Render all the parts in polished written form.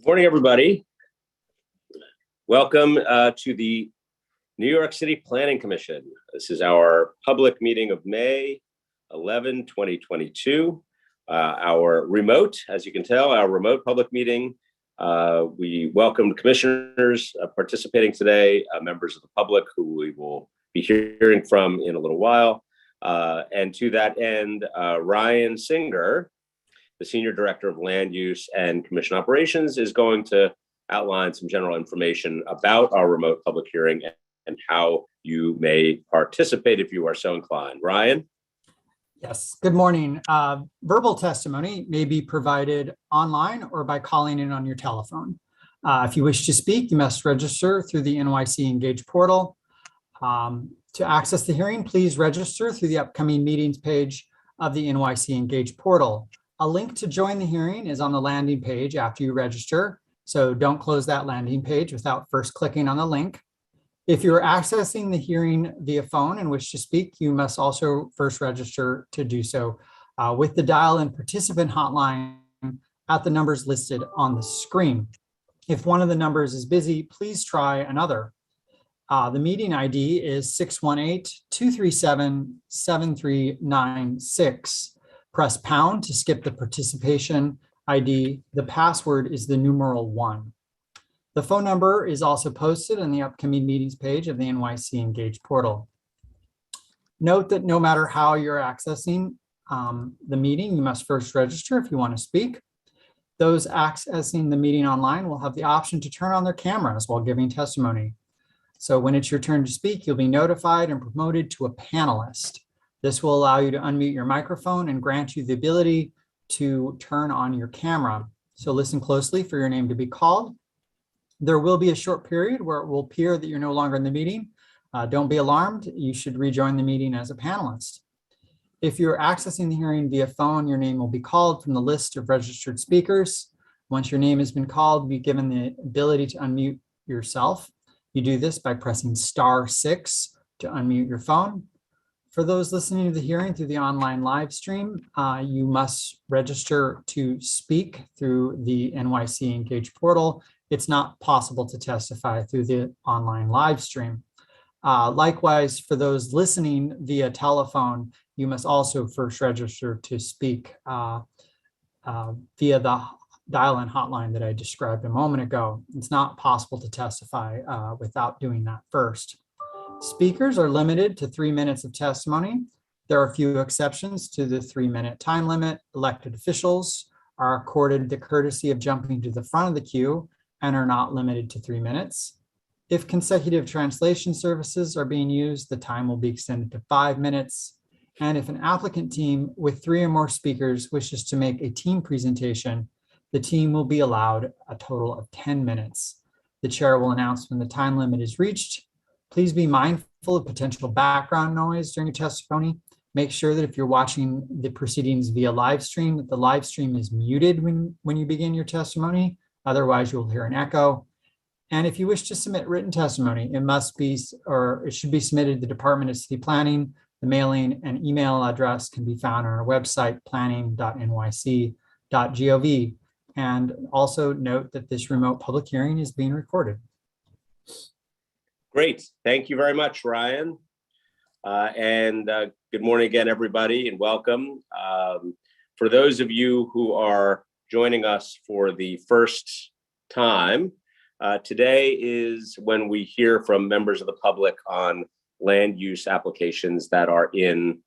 Good morning, everybody. Welcome to the New York City Planning Commission. This is our public meeting of May 11, 2022. Our remote, as you can tell, our remote public meeting. We welcome commissioners participating today, members of the public who we will be hearing from in a little while. And to that end, Ryan Singer, the Senior Director of Land Use and Commission Operations, is going to outline some general information about our remote public hearing and how you may participate if you are so inclined. Ryan? Yes, good morning. Verbal testimony may be provided online or by calling in on your telephone. If you wish to speak, you must register through the NYC Engage portal. To access the hearing, please register through the upcoming meetings page of the NYC Engage portal. A link to join the hearing is on the landing page after you register, so don't close that landing page without first clicking on the link. If you're accessing the hearing via phone and wish to speak, you must also first register to do so with the dial-in participant hotline at the numbers listed on the screen. If one of the numbers is busy, please try another. The meeting ID is 618-237-7396. Press pound to skip the participation ID. The password is the numeral 1. The phone number is also posted on the upcoming meetings page of the NYC Engage portal. Note that no matter how you're accessing the meeting, you must first register if you want to speak. Those accessing the meeting online will have the option to turn on their cameras while giving testimony. So when it's your turn to speak, you'll be notified and promoted to a panelist. This will allow you to unmute your microphone and grant you the ability to turn on your camera. So listen closely for your name to be called. There will be a short period where it will appear that you're no longer in the meeting. Don't be alarmed. You should rejoin the meeting as a panelist. If you're accessing the hearing via phone, your name will be called from the list of registered speakers. Once your name has been called, be given the ability to unmute yourself. You do this by pressing *6 to unmute your phone. For those listening to the hearing through the online live stream, you must register to speak through the NYC Engage portal. It's not possible to testify through the online live stream. Likewise, for those listening via telephone, you must also first register to speak via the dial-in hotline that I described a moment ago. It's not possible to testify without doing that first. Speakers are limited to 3 minutes of testimony. There are a few exceptions to the 3-minute time limit. Elected officials are accorded the courtesy of jumping to the front of the queue and are not limited to 3 minutes. If consecutive translation services are being used, the time will be extended to 5 minutes. And if an applicant team with 3 or more speakers wishes to make a team presentation, the team will be allowed a total of 10 minutes. The chair will announce when the time limit is reached. Please be mindful of potential background noise during your testimony. Make sure that if you're watching the proceedings via live stream, that the live stream is muted when you begin your testimony. Otherwise, you'll hear an echo. And if you wish to submit written testimony, it should be submitted to the Department of City Planning. The mailing and email address can be found on our website, planning.nyc.gov. And also note that this remote public hearing is being recorded. Great. Thank you very much, Ryan. Good morning again, everybody, and welcome. For those of you who are joining us for the first time, today is when we hear from members of the public on land use applications that are in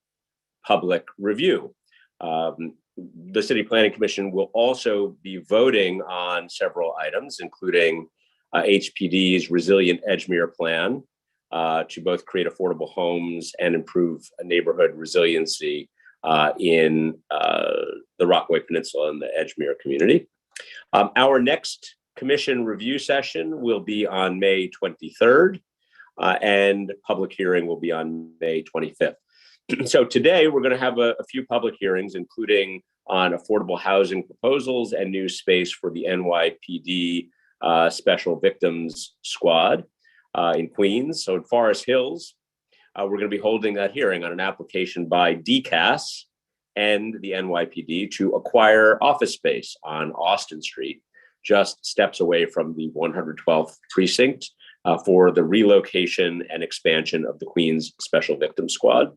public review. The City Planning Commission will also be voting on several items, including HPD's Resilient Edgemere Plan to both create affordable homes and improve neighborhood resiliency in the Rockaway Peninsula and the Edgemere community. Our next commission review session will be on May 23rd, and public hearing will be on May 25th. So today we're going to have a few public hearings, including on affordable housing proposals and new space for the NYPD Special Victims Squad in Queens. So in Forest Hills, we're going to be holding that hearing on an application by DCAS and the NYPD to acquire office space on Austin Street just steps away from the 112th precinct for the relocation and expansion of the Queens Special Victims Squad.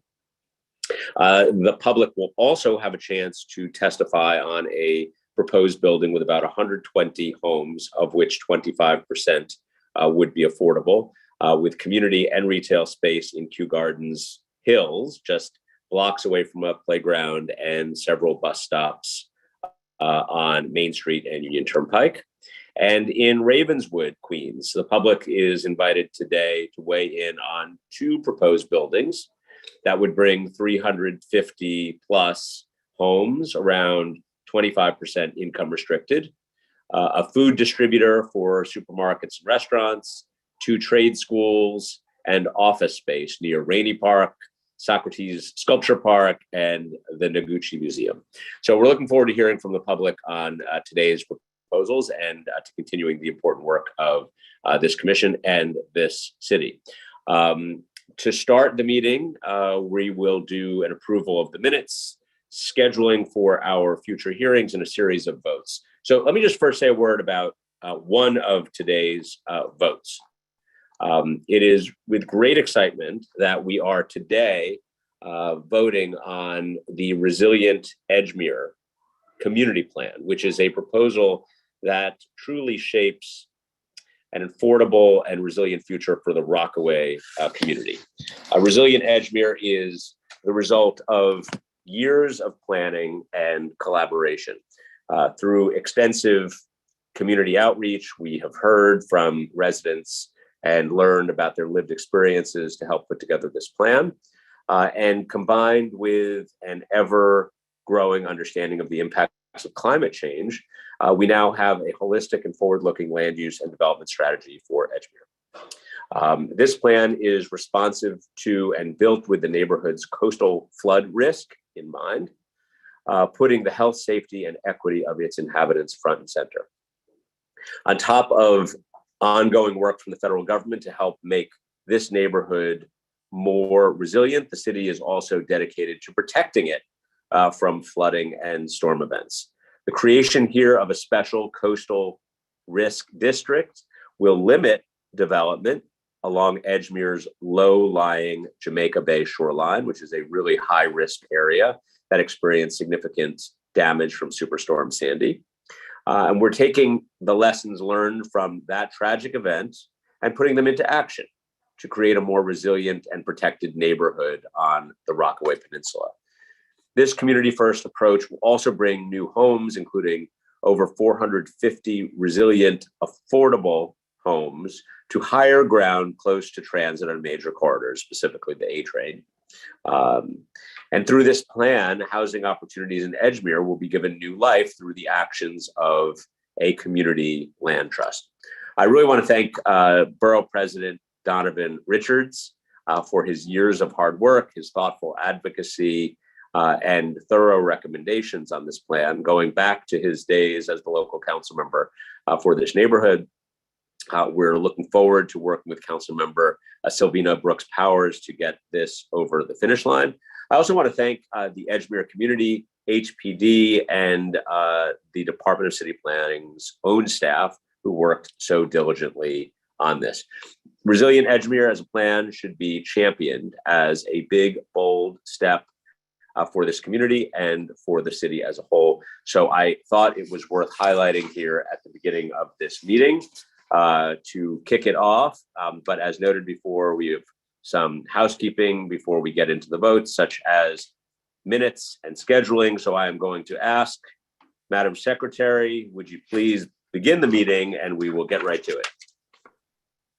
The public will also have a chance to testify on a proposed building with about 120 homes, of which 25% would be affordable, with community and retail space in Kew Gardens Hills, just blocks away from a playground and several bus stops on Main Street and Union Turnpike. And in Ravenswood, Queens, the public is invited today to weigh in on two proposed buildings that would bring 350 plus homes, around 25% income restricted, a food distributor for supermarkets and restaurants, two trade schools, and office space near Rainey Park, Socrates Sculpture Park, and the Noguchi Museum. So we're looking forward to hearing from the public on today's proposals and to continuing the important work of this commission and this city. To start the meeting, we will do an approval of the minutes, scheduling for our future hearings, and a series of votes. So let me just first say a word about one of today's votes. It is with great excitement that we are today voting on the Resilient Edgemere Community Plan, which is a proposal that truly shapes an affordable and resilient future for the Rockaway community. Resilient Edgemere is the result of years of planning and collaboration. Through extensive community outreach, we have heard from residents and learned about their lived experiences to help put together this plan. And combined with an ever-growing understanding of the impacts of climate change, we now have a holistic and forward-looking land use and development strategy for Edgemere. This plan is responsive to and built with the neighborhood's coastal flood risk in mind, putting the health, safety, and equity of its inhabitants front and center. On top of ongoing work from the federal government to help make this neighborhood more resilient, the city is also dedicated to protecting it from flooding and storm events. The creation here of a special coastal risk district will limit development along Edgemere's low-lying Jamaica Bay shoreline, which is a really high-risk area that experienced significant damage from Superstorm Sandy. And we're taking the lessons learned from that tragic event and putting them into action to create a more resilient and protected neighborhood on the Rockaway Peninsula. This community-first approach will also bring new homes, including over 450 resilient, affordable homes to higher ground close to transit on major corridors, specifically the A train. And through this plan, housing opportunities in Edgemere will be given new life through the actions of a community land trust. I really want to thank Borough President Donovan Richards for his years of hard work, his thoughtful advocacy, and thorough recommendations on this plan, going back to his days as the local council member for this neighborhood. We're looking forward to working with council member Sylvina Brooks Powers to get this over the finish line. I also want to thank the Edgemere community, HPD, and the Department of City Planning's own staff who worked so diligently on this. Resilient Edgemere as a plan should be championed as a big, bold step for this community and for the city as a whole. So I thought it was worth highlighting here at the beginning of this meeting to kick it off. But as noted before, we have some housekeeping before we get into the votes, such as minutes and scheduling. So I am going to ask Madam Secretary, would you please begin the meeting and we will get right to it.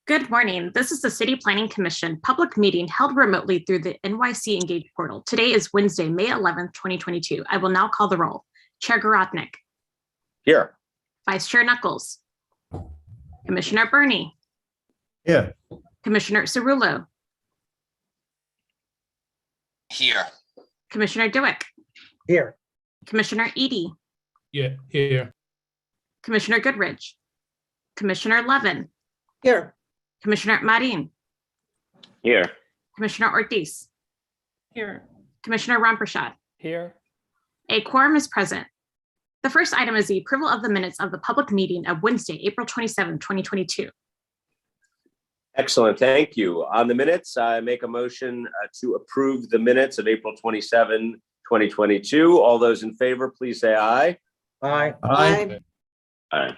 Good morning. This is the City Planning Commission public meeting held remotely through the NYC Engage portal. Today is Wednesday, May 11th, 2022. I will now call the roll. Chair Garodnick. Here. Vice Chair Knuckles. Commissioner Burney. Here. Commissioner Cerullo. Here. Commissioner Dewick. Here. Commissioner Edie. Yeah, here. Commissioner Goodrich. Commissioner Levin. Here. Commissioner Marin. Here. Commissioner Ortiz. Here. Commissioner Ramprashad. Here. A quorum is present. The first item is the approval of the minutes of the public meeting of Wednesday, April 27, 2022. Excellent, thank you. On the minutes, I make a motion to approve the minutes of April 27, 2022. All those in favor, please say aye. Aye. Aye.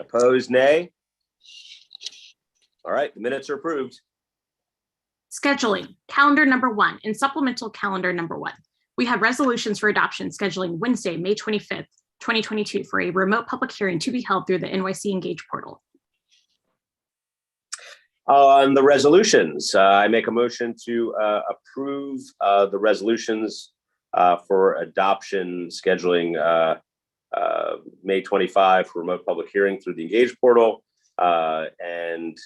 Opposed, nay. All right, the minutes are approved. Scheduling, calendar number 1 and supplemental calendar number 1. We have resolutions for adoption scheduling Wednesday, May 25th, 2022 for a remote public hearing to be held through the NYC Engage portal. On the resolutions, I make a motion to approve the resolutions for adoption scheduling May 25 for remote public hearing through the Engage portal. And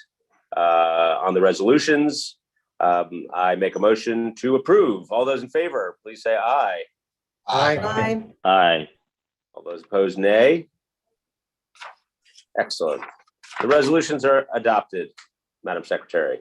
on the resolutions, I make a motion to approve. All those in favor, please say aye. Aye. Aye. All those opposed, nay. Excellent. The resolutions are adopted, Madam Secretary.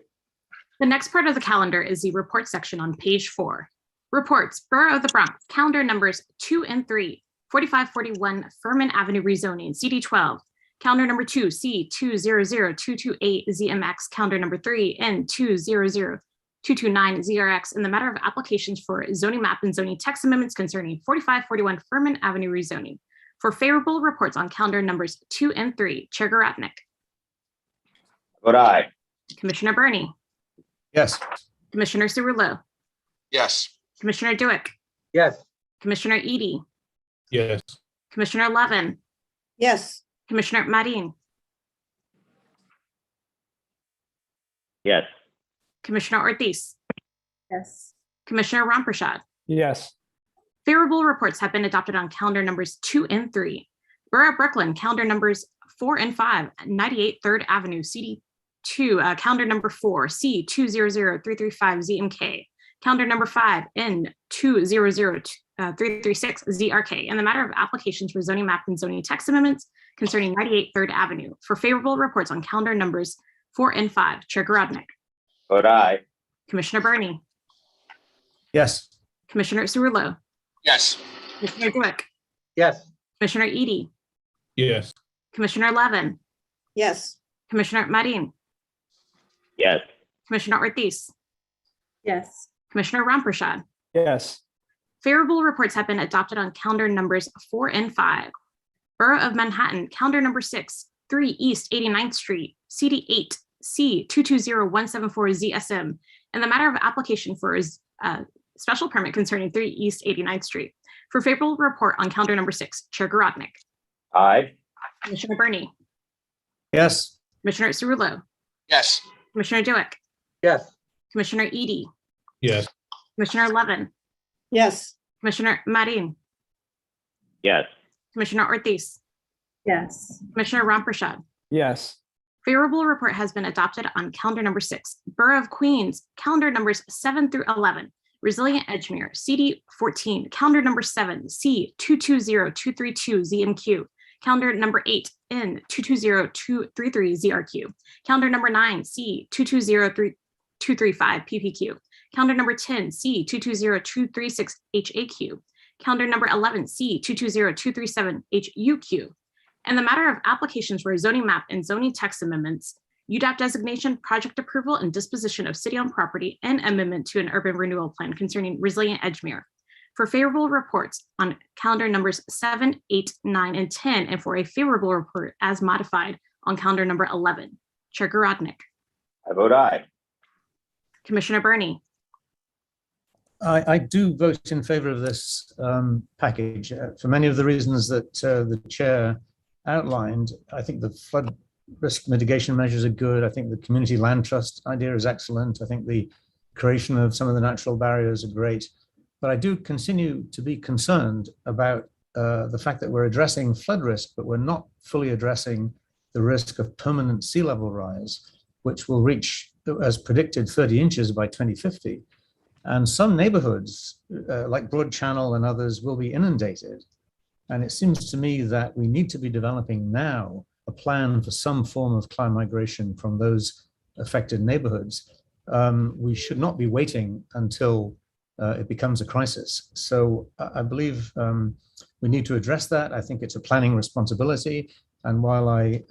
The next part of the calendar is the report section on page 4. Reports, Borough of the Bronx, calendar numbers 2 and 3, 4541 Furman Avenue rezoning, CD12, calendar number 2, C200228 ZMX, calendar number 3, N200229 ZRX, in the matter of applications for zoning map and zoning text amendments concerning 4541 Furman Avenue rezoning. For favorable reports on calendar numbers 2 and 3, Chair Garatnik, Vote aye. Commissioner Burney, Yes. Commissioner Cerullo, Yes. Commissioner Duick, Yes. Commissioner Edie, Yes. Commissioner Levin, Yes. Commissioner Marin, Yes. Commissioner Ortiz, Yes. Commissioner Ramprashad. Yes. Favorable reports have been adopted on calendar numbers 2 and 3. Borough of Brooklyn, calendar numbers 4 and 5, 98 3rd Avenue, CD2, calendar number 4, C200335 ZMK, calendar number 5, N200336 ZRK, in the matter of applications for zoning map and zoning text amendments concerning 98 3rd Avenue. For favorable reports on calendar numbers 4 and 5, Chair Garodnik, Vote aye. Commissioner Burney, Yes. Commissioner Cerullo, Yes. Commissioner Duick, Yes. Commissioner Edie, Yes. Commissioner Levin, Yes. Commissioner Marin, Yes. Commissioner Ortiz, Yes. Commissioner Ramprashad. Yes. Favorable reports have been adopted on calendar numbers 4 and 5. Borough of Manhattan, calendar number 6, 3 East 89th Street, CD8, C220174 ZSM, in the matter of application for a special permit concerning 3 East 89th Street. For favorable report on calendar number 6, Chair Garodnik, Aye. Commissioner Burney, Yes. Commissioner Cerullo, Yes. Commissioner Duick, Yes. Commissioner Edie, Yes. Commissioner Levin, Yes. Commissioner Marin, Yes. Commissioner Ortiz, Yes. Commissioner Ramprashad. Yes. Favorable report has been adopted on calendar number 6. Borough of Queens, calendar numbers 7 through 11. Resilient Edgemere, CD14, calendar number 7, C220232 ZMQ, calendar number 8, N220233 ZRQ, calendar number 9, C220235 PPQ, calendar number 10, C220236 HAQ, calendar number 11, C220237 HUQ. And the matter of applications for zoning map and zoning text amendments, UDAP designation, project approval, and disposition of city-owned property, and amendment to an urban renewal plan concerning Resilient Edgemere. For favorable reports on calendar numbers 7, 8, 9, and 10, and for a favorable report as modified on calendar number 11. Chair Garodnik, I vote aye. Commissioner Burney, I do vote in favor of this package for many of the reasons that the chair outlined. I think the flood risk mitigation measures are good. I think the community land trust idea is excellent. I think the creation of some of the natural barriers are great. But I do continue to be concerned about the fact that we're addressing flood risk, but we're not fully addressing the risk of permanent sea level rise, which will reach, as predicted, 30 inches by 2050. And some neighborhoods, like Broad Channel and others, will be inundated. And it seems to me that we need to be developing now a plan for some form of climate migration from those affected neighborhoods. We should not be waiting until it becomes a crisis. So I believe we need to address that. I think it's a planning responsibility. And while I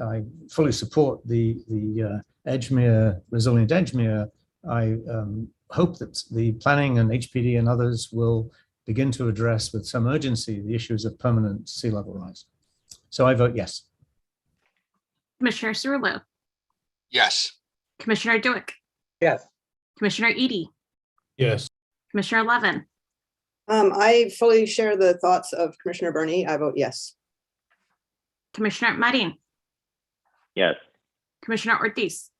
fully support the Edgemere, resilient Edgemere, I hope that the planning and HPD and others will begin to address with some urgency the issues of permanent sea level rise. So I vote yes. Commissioner Cerullo, Yes. Commissioner Duick, Yes. Commissioner Edie, Yes. Commissioner Levin, I fully share the thoughts of Commissioner Berney. I vote yes. Commissioner Marin, Yes. Commissioner Ortiz,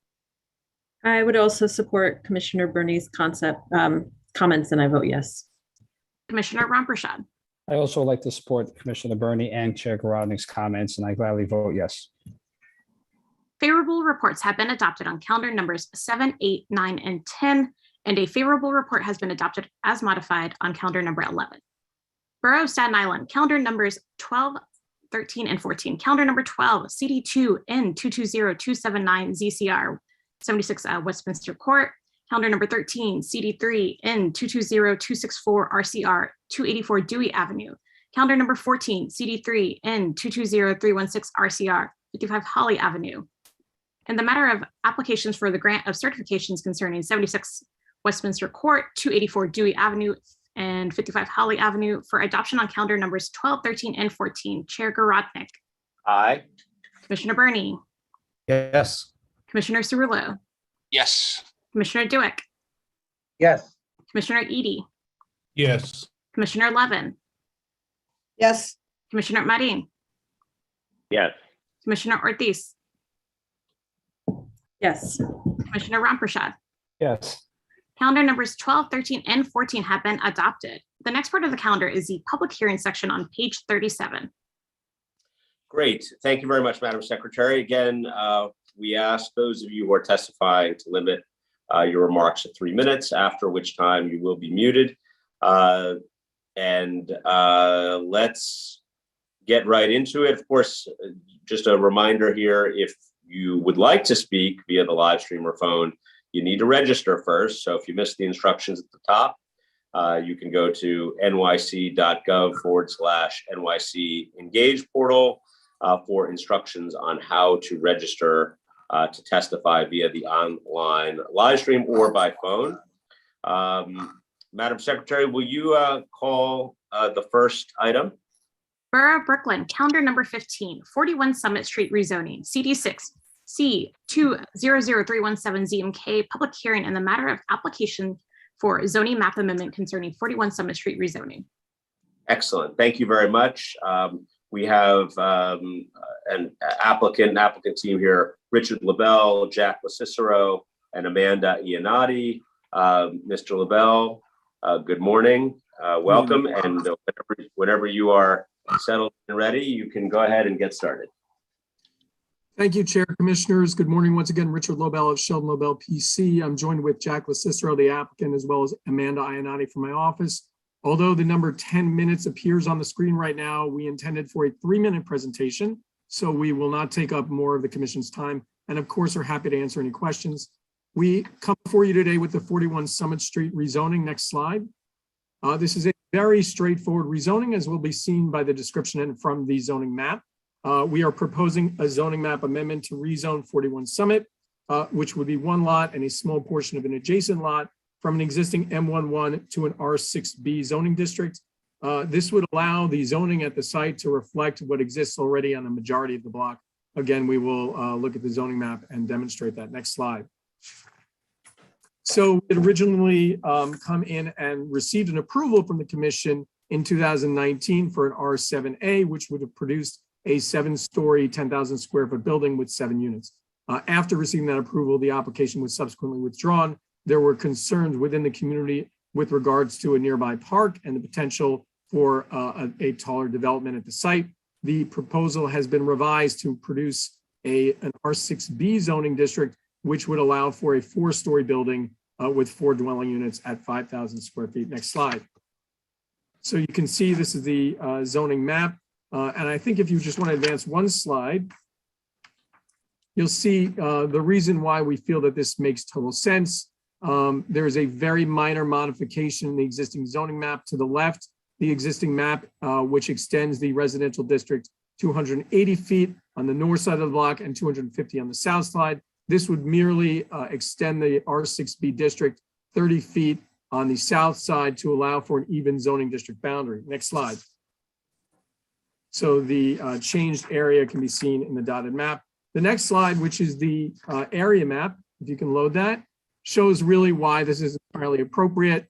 I would also support Commissioner Berney's comments, and I vote yes. Commissioner Ramprashad, I also like to support Commissioner Berney and Chair Garodnick's comments, and I gladly vote yes. favorable reports have been adopted on calendar numbers 7, 8, 9, and 10, and a favorable report has been adopted as modified on calendar number 11. Borough of Staten Island, calendar numbers 12, 13, and 14. Calendar number 12, CD2 N220279 ZCR 76 Westminster Court. Calendar number 13, CD3 N220264 RCR 284 Dewey Avenue. Calendar number 14, CD3 N220316 RCR 55 Holly Avenue. In the matter of applications for the grant of certifications concerning 76 Westminster Court, 284 Dewey Avenue, and 55 Holly Avenue for adoption on calendar numbers 12, 13, and 14. Chair Garodnick, Aye. Commissioner Berney, Yes. Commissioner Cerullo, Yes. Commissioner Duick, Yes. Commissioner Edie, Yes. Commissioner Levin, Yes. Commissioner Marin, Yes. Commissioner Ortiz, Yes. Commissioner Ramprashad. Yes. Calendar numbers 12, 13, and 14 have been adopted. The next part of the calendar is the public hearing section on page 37. Great. Thank you very much, Madam Secretary. Again, we ask those of you who are testifying to limit your remarks to 3 minutes, after which time you will be muted. Let's get right into it. Of course, just a reminder here, if you would like to speak via the live stream or phone, you need to register first. So if you missed the instructions at the top, you can go to nyc.gov/NYC Engage portal for instructions on how to register to testify via the online live stream or by phone. Madam Secretary, will you call the first item? Borough of Brooklyn, calendar number 15, 41 Summit Street rezoning, CD6, C200317ZMK, public hearing in the matter of application for zoning map amendment concerning 41 Summit Street rezoning. Excellent. Thank you very much. We have an applicant team here, Richard LaBelle, Jack LaCicero, and Amanda Iannotti. Mr. LaBelle, good morning. Welcome. And whenever you are settled and ready, you can go ahead and get started. Thank you, Chair, Commissioners. Good morning. Once again, Richard Lobel of Sheldon Lobel PC. I'm joined with Jack LaCicero, the applicant, as well as Amanda Iannotti from my office. Although the number 10 minutes appears on the screen right now, we intended for a 3-minute presentation, so we will not take up more of the Commission's time, and of course are happy to answer any questions. We come before you today with the 41 Summit Street rezoning. Next slide. This is a very straightforward rezoning, as will be seen by the description and from the zoning map. We are proposing a zoning map amendment to rezone 41 Summit, which would be one lot and a small portion of an adjacent lot from an existing M11 to an R6B zoning district. This would allow the zoning at the site to reflect what exists already on the majority of the block. Again, we will look at the zoning map and demonstrate that. Next slide. So it originally come in and received an approval from the commission in 2019 for an R7A, which would have produced a 7-story, 10,000 square foot building with 7 units. After receiving that approval, the application was subsequently withdrawn. There were concerns within the community with regards to a nearby park and the potential for a taller development at the site. The proposal has been revised to produce an R6B zoning district, which would allow for a 4-story building with 4 dwelling units at 5,000 square feet. Next slide. So you can see this is the zoning map. And I think if you just want to advance one slide, you'll see the reason why we feel that this makes total sense. there is a very minor modification in the existing zoning map to the left. The existing map, which extends the residential district 280 feet on the north side of the block and 250 on the south side. This would merely extend the R6B district 30 feet on the south side to allow for an even zoning district boundary. Next slide. So the changed area can be seen in the dotted map. The next slide, which is the area map, if you can load that, shows really why this is entirely appropriate.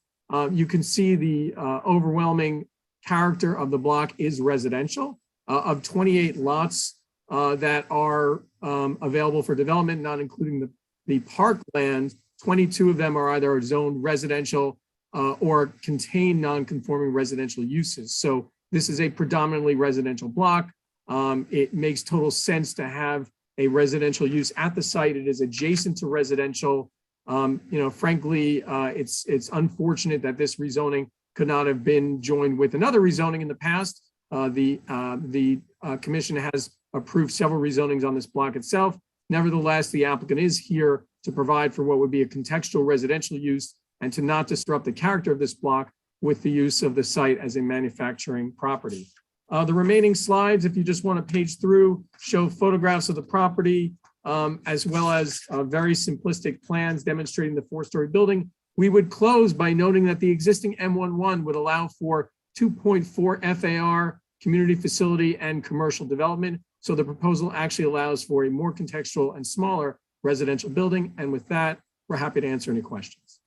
You can see the overwhelming character of the block is residential. Of 28 lots that are available for development, not including the parkland, 22 of them are either zoned residential or contain non-conforming residential uses. So this is a predominantly residential block. It makes total sense to have a residential use at the site. It is adjacent to residential. Frankly, it's unfortunate that this rezoning could not have been joined with another rezoning in the past. The commission has approved several rezonings on this block itself. Nevertheless, the applicant is here to provide for what would be a contextual residential use and to not disrupt the character of this block with the use of the site as a manufacturing property. The remaining slides, if you just want to page through, show photographs of the property, as well as very simplistic plans demonstrating the 4-story building. We would close by noting that the existing M11 would allow for 2.4 FAR, community facility, and commercial development. So the proposal actually allows for a more contextual and smaller residential building. And with that, we're happy to answer any questions.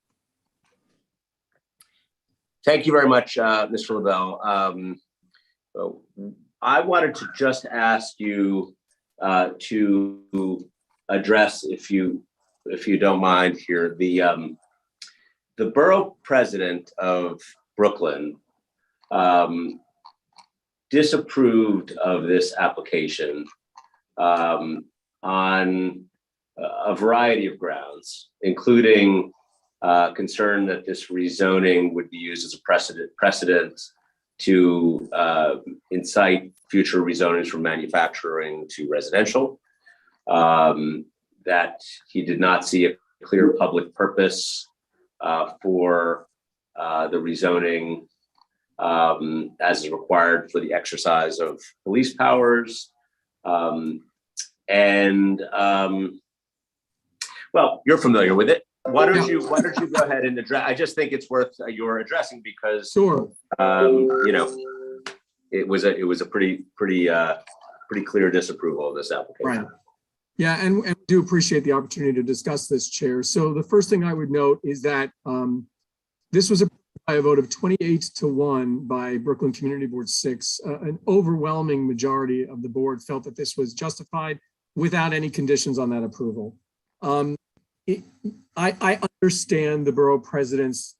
Thank you very much, Mr. LaBelle. I wanted to just ask you to address, if you don't mind here, the borough president of Brooklyn disapproved of this application on a variety of grounds, including concern that this rezoning would be used as a precedent to incite future rezonings from manufacturing to residential, that he did not see a clear public purpose for the rezoning as is required for the exercise of police powers. Well, you're familiar with it. Why don't you go ahead and address? I just think it's worth your addressing because Sure. It was a pretty clear disapproval of this application. Right. Yeah, and we do appreciate the opportunity to discuss this, Chair. So the first thing I would note is that this was approved by a vote of 28-1 by Brooklyn Community Board 6. An overwhelming majority of the board felt that this was justified without any conditions on that approval. I understand the borough president's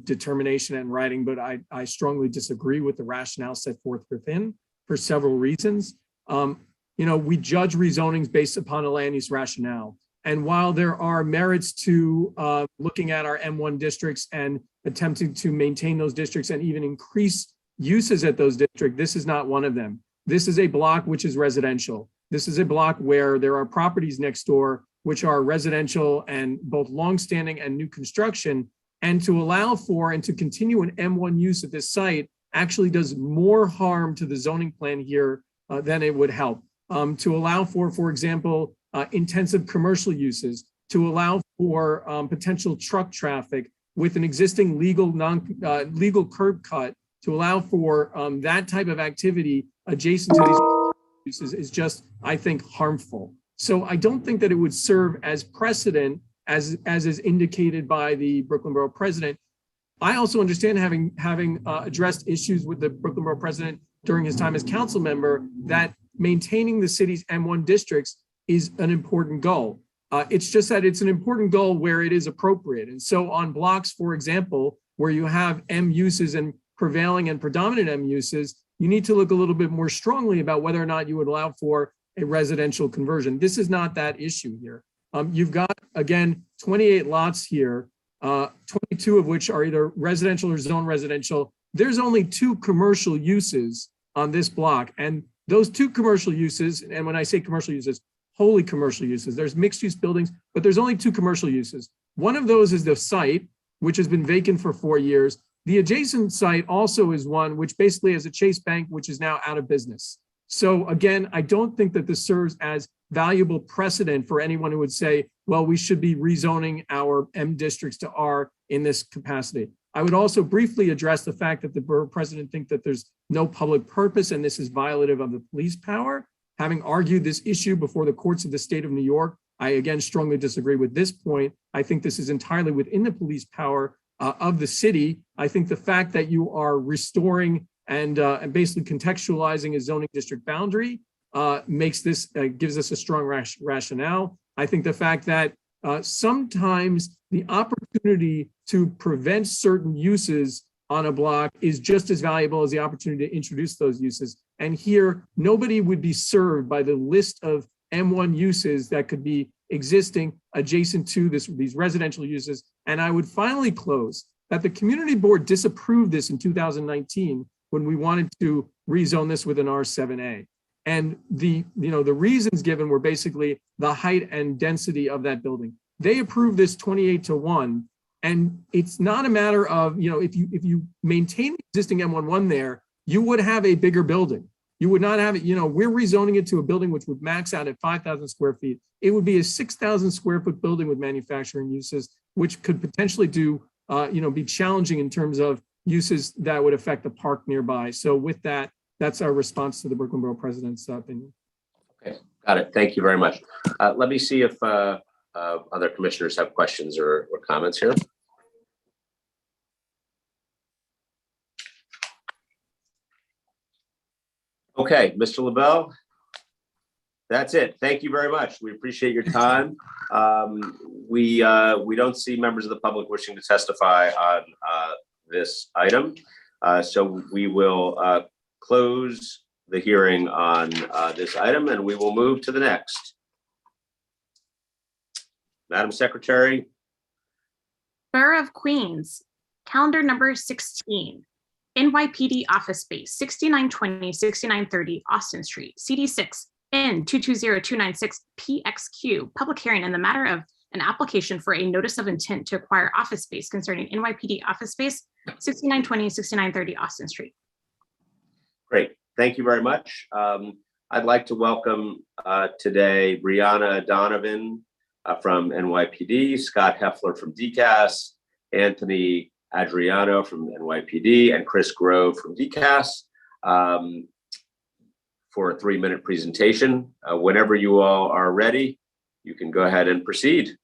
determination and writing, but I strongly disagree with the rationale set forth within for several reasons. We judge rezonings based upon a land use rationale. And while there are merits to looking at our M1 districts and attempting to maintain those districts and even increase uses at those districts, this is not one of them. This is a block which is residential. This is a block where there are properties next door which are residential and both longstanding and new construction. And to allow for and to continue an M1 use at this site actually does more harm to the zoning plan here than it would help. To allow for example, intensive commercial uses, to allow for potential truck traffic with an existing legal curb cut, to allow for that type of activity adjacent to these uses is just, I think, harmful. So I don't think that it would serve as precedent as is indicated by the Brooklyn Borough President. I also understand, having addressed issues with the Brooklyn Borough President during his time as council member, that maintaining the city's M1 districts is an important goal. It's just that it's an important goal where it is appropriate. And so on blocks, for example, where you have M uses and prevailing and predominant M uses, you need to look a little bit more strongly about whether or not you would allow for a residential conversion. This is not that issue here. You've got, again, 28 lots here, 22 of which are either residential or zone residential. There's only 2 commercial uses on this block. And those 2 commercial uses, and when I say commercial uses, wholly commercial uses, there's mixed use buildings, but there's only 2 commercial uses. One of those is the site, which has been vacant for 4 years. The adjacent site also is one which basically has a Chase Bank, which is now out of business. So again, I don't think that this serves as valuable precedent for anyone who would say, well, we should be rezoning our M districts to R in this capacity. I would also briefly address the fact that the borough president thinks that there's no public purpose and this is violative of the police power. Having argued this issue before the courts of the state of New York, I again strongly disagree with this point. I think this is entirely within the police power of the city. I think the fact that you are restoring and basically contextualizing a zoning district boundary makes this, gives us a strong rationale. I think the fact that sometimes the opportunity to prevent certain uses on a block is just as valuable as the opportunity to introduce those uses. And here, nobody would be served by the list of M1 uses that could be existing adjacent to these residential uses. And I would finally close that the community board disapproved this in 2019 when we wanted to rezone this with an R7A. And the reasons given were basically the height and density of that building. They approved this 28-1. And it's not a matter of, if you maintain the existing M11 there, you would have a bigger building. You would not have it, we're rezoning it to a building which would max out at 5,000 square feet. It would be a 6,000 square foot building with manufacturing uses, which could potentially be challenging in terms of uses that would affect the park nearby. So with that, that's our response to the Brooklyn Borough President's opinion. Okay, got it. Thank you very much. Let me see if other commissioners have questions or comments here. Okay, Mr. LaBelle, that's it. Thank you very much. We appreciate your time. We don't see members of the public wishing to testify on this item. So we will close the hearing on this item and we will move to the next. Madam Secretary. Borough of Queens, calendar number 16. NYPD office space, 6920, 6930 Austin Street, CD6 N220296 PXQ. Public hearing in the matter of an application for a notice of intent to acquire office space concerning NYPD office space, 6920, 6930 Austin Street. Great. Thank you very much. I'd like to welcome today Brianna Donovan from NYPD, Scott Heffler from DCAS, Anthony Adriano from NYPD, and Chris Grove from DCAS for a 3-minute presentation. Whenever you all are ready, you can go ahead and proceed.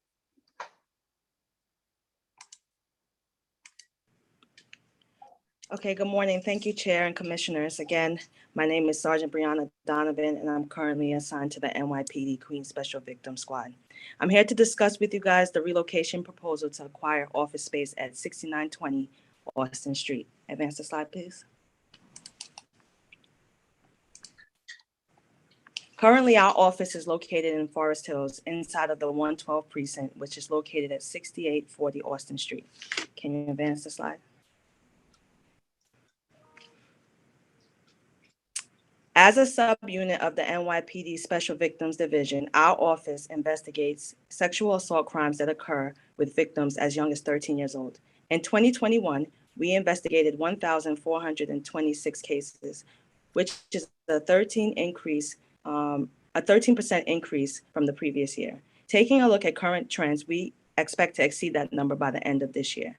Okay, good morning. Thank you, Chair and Commissioners. Again, my name is Sergeant Brianna Donovan, and I'm currently assigned to the NYPD Queens Special Victim Squad. I'm here to discuss with you guys the relocation proposal to acquire office space at 6920 Austin Street. Advance the slide, please. Currently, our office is located in Forest Hills inside of the 112 precinct, which is located at 6840 Austin Street. Can you advance the slide? As a subunit of the NYPD Special Victims Division, our office investigates sexual assault crimes that occur with victims as young as 13 years old. In 2021, we investigated 1,426 cases, which is a 13% increase from the previous year. Taking a look at current trends, we expect to exceed that number by the end of this year.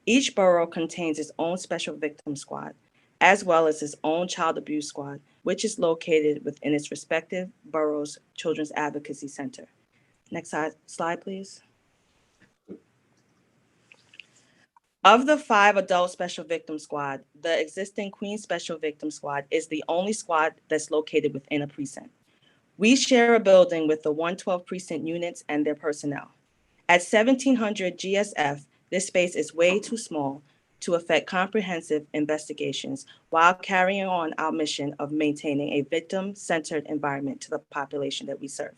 Each borough contains its own special victim squad, as well as its own child abuse squad, which is located within its respective borough's Children's Advocacy Center. Next slide, please. Of the 5 adult special victim squad, the existing Queens Special Victim Squad is the only squad that's located within a precinct. We share a building with the 112 precinct units and their personnel. At 1700 GSF, this space is way too small to effect comprehensive investigations while carrying on our mission of maintaining a victim-centered environment to the population that we serve.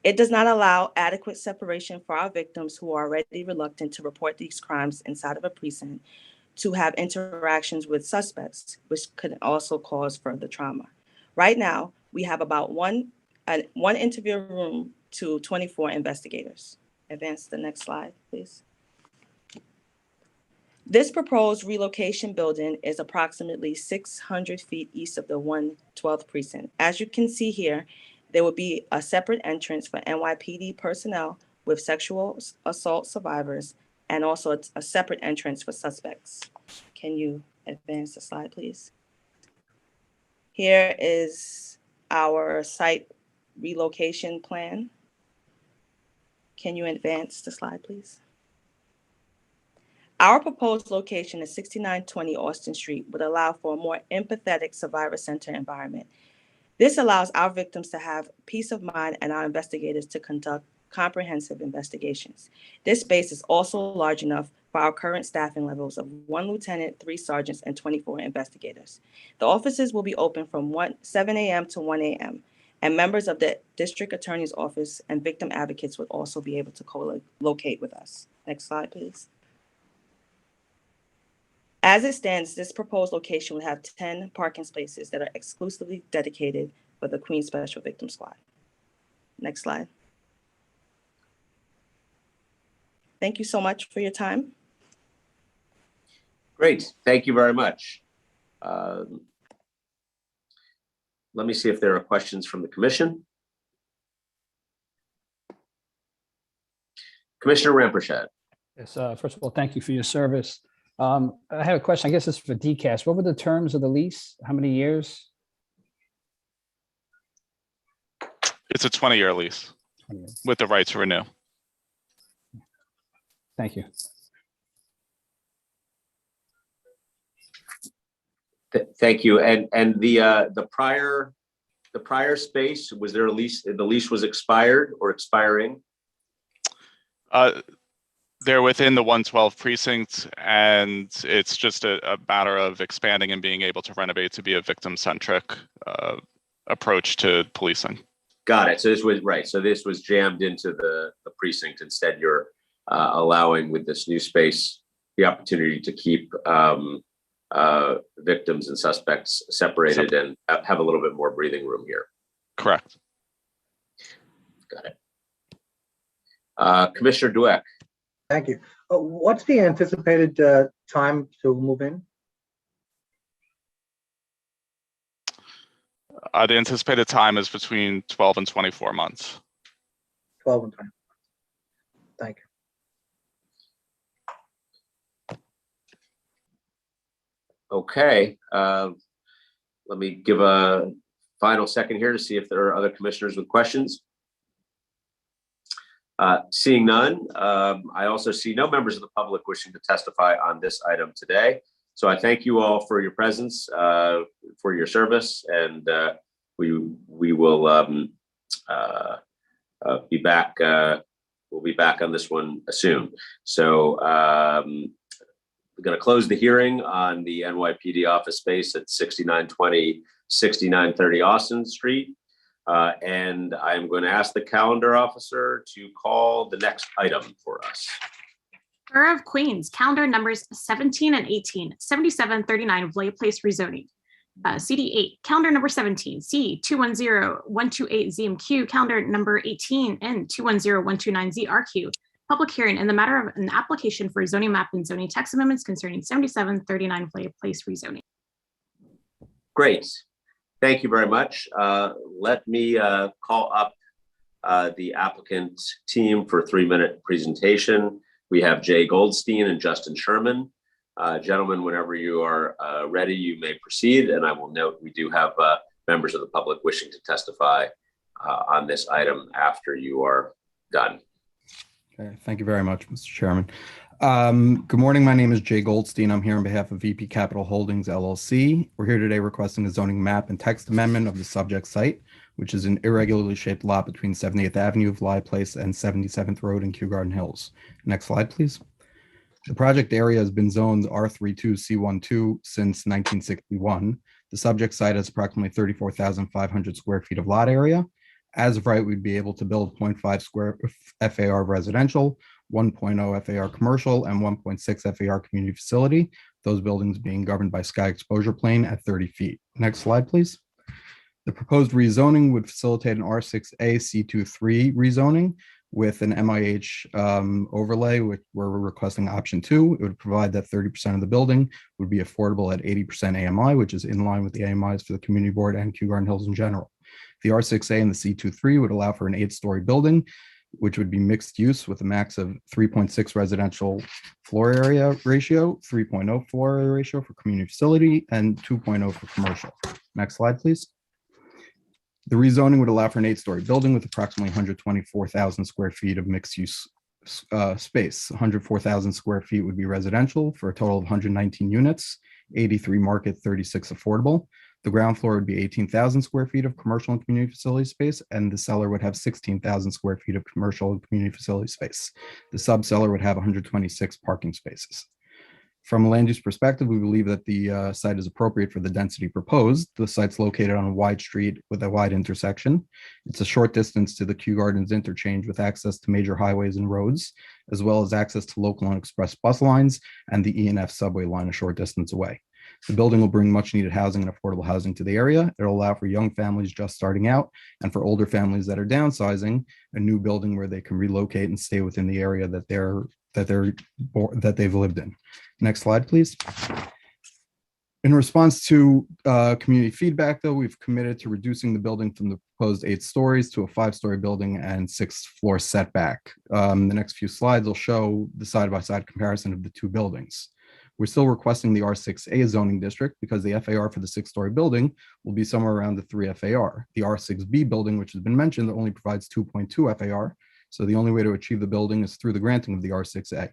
It does not allow adequate separation for our victims who are already reluctant to report these crimes inside of a precinct to have interactions with suspects, which could also cause further trauma. Right now, we have about one interview room to 24 investigators. advance to the next slide, please? This proposed relocation building is approximately 600 feet east of the 112th precinct. As you can see here, there will be a separate entrance for NYPD personnel with sexual assault survivors, and also a separate entrance for suspects. Can you advance the slide, please? Here is our site relocation plan. Can you advance the slide, please? Our proposed location is 6920 Austin Street would allow for a more empathetic survivor-centered environment. This allows our victims to have peace of mind and our investigators to conduct comprehensive investigations. This space is also large enough for our current staffing levels of 1 lieutenant, 3 sergeants, and 24 investigators. The offices will be open from 7 a.m. to 1 a.m., and members of the district attorney's office and victim advocates would also be able to co-locate with us. Next slide, please. As it stands, this proposed location would have 10 parking spaces that are exclusively dedicated for the Queens Special Victims Squad. Next slide. Thank you so much for your time. Great, thank you very much. Let me see if there are questions from the commission. Commissioner Rampersad. Yes, first of all, thank you for your service. I have a question. I guess this is for DCAS. What were the terms of the lease? How many years? It's a 20-year lease with the right to renew. Thank you. Thank you. And the prior space, was there a lease? The lease was expired or expiring? They're within the 112 precinct, and it's just a matter of expanding and being able to renovate to be a victim-centric approach to policing. Got it. So this was right. So this was jammed into the precinct. Instead, you're allowing with this new space the opportunity to keep victims and suspects separated and have a little bit more breathing room here. Correct. Got it. Commissioner Dweck. Thank you. What's the anticipated time to move in? The anticipated time is between 12 and 24 months. 12 and 20. Thank you. Okay. Let me give a final second here to see if there are other commissioners with questions. Seeing none, I also see no members of the public wishing to testify on this item today. So I thank you all for your presence, for your service, and we will be back. We'll be back on this one soon. So we're going to close the hearing on the NYPD office space at 6920, 6930 Austin Street. And I'm going to ask the calendar officer to call the next item for us. Borough of Queens, calendar numbers 17 and 18, 7739 Vlay Place rezoning. CD8, calendar number 17, C210128ZMQ, calendar number 18, and 210129ZRQ. Public hearing in the matter of an application for zoning map and zoning text amendments concerning 7739 Vlay Place rezoning. Great. Thank you very much. Let me call up the applicant team for a 3-minute presentation. We have Jay Goldstein and Justin Sherman. Gentlemen, whenever you are ready, you may proceed. And I will note we do have members of the public wishing to testify on this item after you are done. Okay, thank you very much, Mr. Chairman. Good morning. My name is Jay Goldstein. I'm here on behalf of VP Capital Holdings, LLC. We're here today requesting a zoning map and text amendment of the subject site, which is an irregularly shaped lot between 78th Avenue of Vlay Place and 77th Road in Kew Garden Hills. Next slide, please. The project area has been zoned R32C12 since 1961. The subject site has approximately 34,500 square feet of lot area. As of right, we'd be able to build 0.5 square FAR residential, 1.0 FAR commercial, and 1.6 FAR community facility, those buildings being governed by sky exposure plane at 30 feet. Next slide, please. The proposed rezoning would facilitate an R6A C23 rezoning, with an MIH overlay, which we're requesting option 2. It would provide that 30% of the building would be affordable at 80% AMI, which is in line with the AMIs for the community board and Kew Garden Hills in general. The R6A and the C23 would allow for an 8-story building, which would be mixed use with a max of 3.6 residential floor area ratio, 3.0 floor area ratio for community facility, and 2.0 for commercial. Next slide, please. The rezoning would allow for an 8-story building with approximately 124,000 square feet of mixed use space. 104,000 square feet would be residential for a total of 119 units, 83 market, 36 affordable. The ground floor would be 18,000 square feet of commercial and community facility space, and the cellar would have 16,000 square feet of commercial and community facility space. The sub-cellar would have 126 parking spaces. From a land use perspective, we believe that the site is appropriate for the density proposed. The site's located on a wide street with a wide intersection. It's a short distance to the Kew Gardens interchange with access to major highways and roads, as well as access to local and express bus lines and the E&F subway line a short distance away. The building will bring much needed housing and affordable housing to the area. It'll allow for young families just starting out and for older families that are downsizing, a new building where they can relocate and stay within the area that they've lived in. Next slide, please. In response to community feedback, though, we've committed to reducing the building from the proposed 8 stories to a 5-story building and 6-floor setback. The next few slides will show the side-by-side comparison of the 2 buildings. We're still requesting the R6A zoning district because the FAR for the 6-story building will be somewhere around the 3 FAR. The R6B building, which has been mentioned, only provides 2.2 FAR. So the only way to achieve the building is through the granting of the R6A,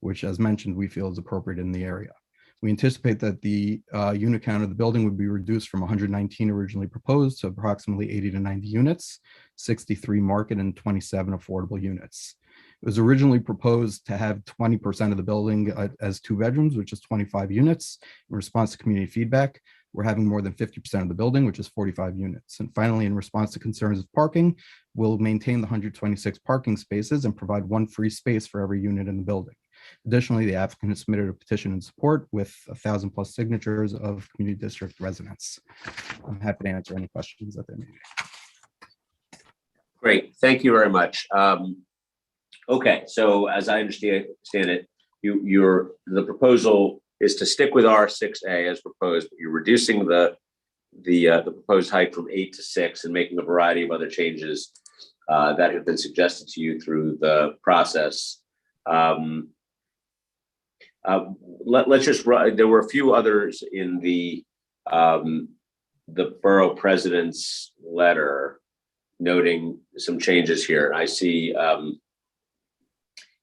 which, as mentioned, we feel is appropriate in the area. We anticipate that the unit count of the building would be reduced from 119 originally proposed to approximately 80 to 90 units, 63 market and 27 affordable units. It was originally proposed to have 20% of the building as 2 bedrooms, which is 25 units. In response to community feedback, we're having more than 50% of the building, which is 45 units. And finally, in response to concerns of parking, we'll maintain the 126 parking spaces and provide 1 free space for every unit in the building. Additionally, the applicant has submitted a petition in support with 1,000+ signatures of community district residents. I'm happy to answer any questions that they may be. Great, thank you very much. Okay, so as I understand it, the proposal is to stick with R6A as proposed, but you're reducing the proposed height from 8 to 6 and making a variety of other changes that have been suggested to you through the process. Let's just run. There were a few others in the borough president's letter noting some changes here. I see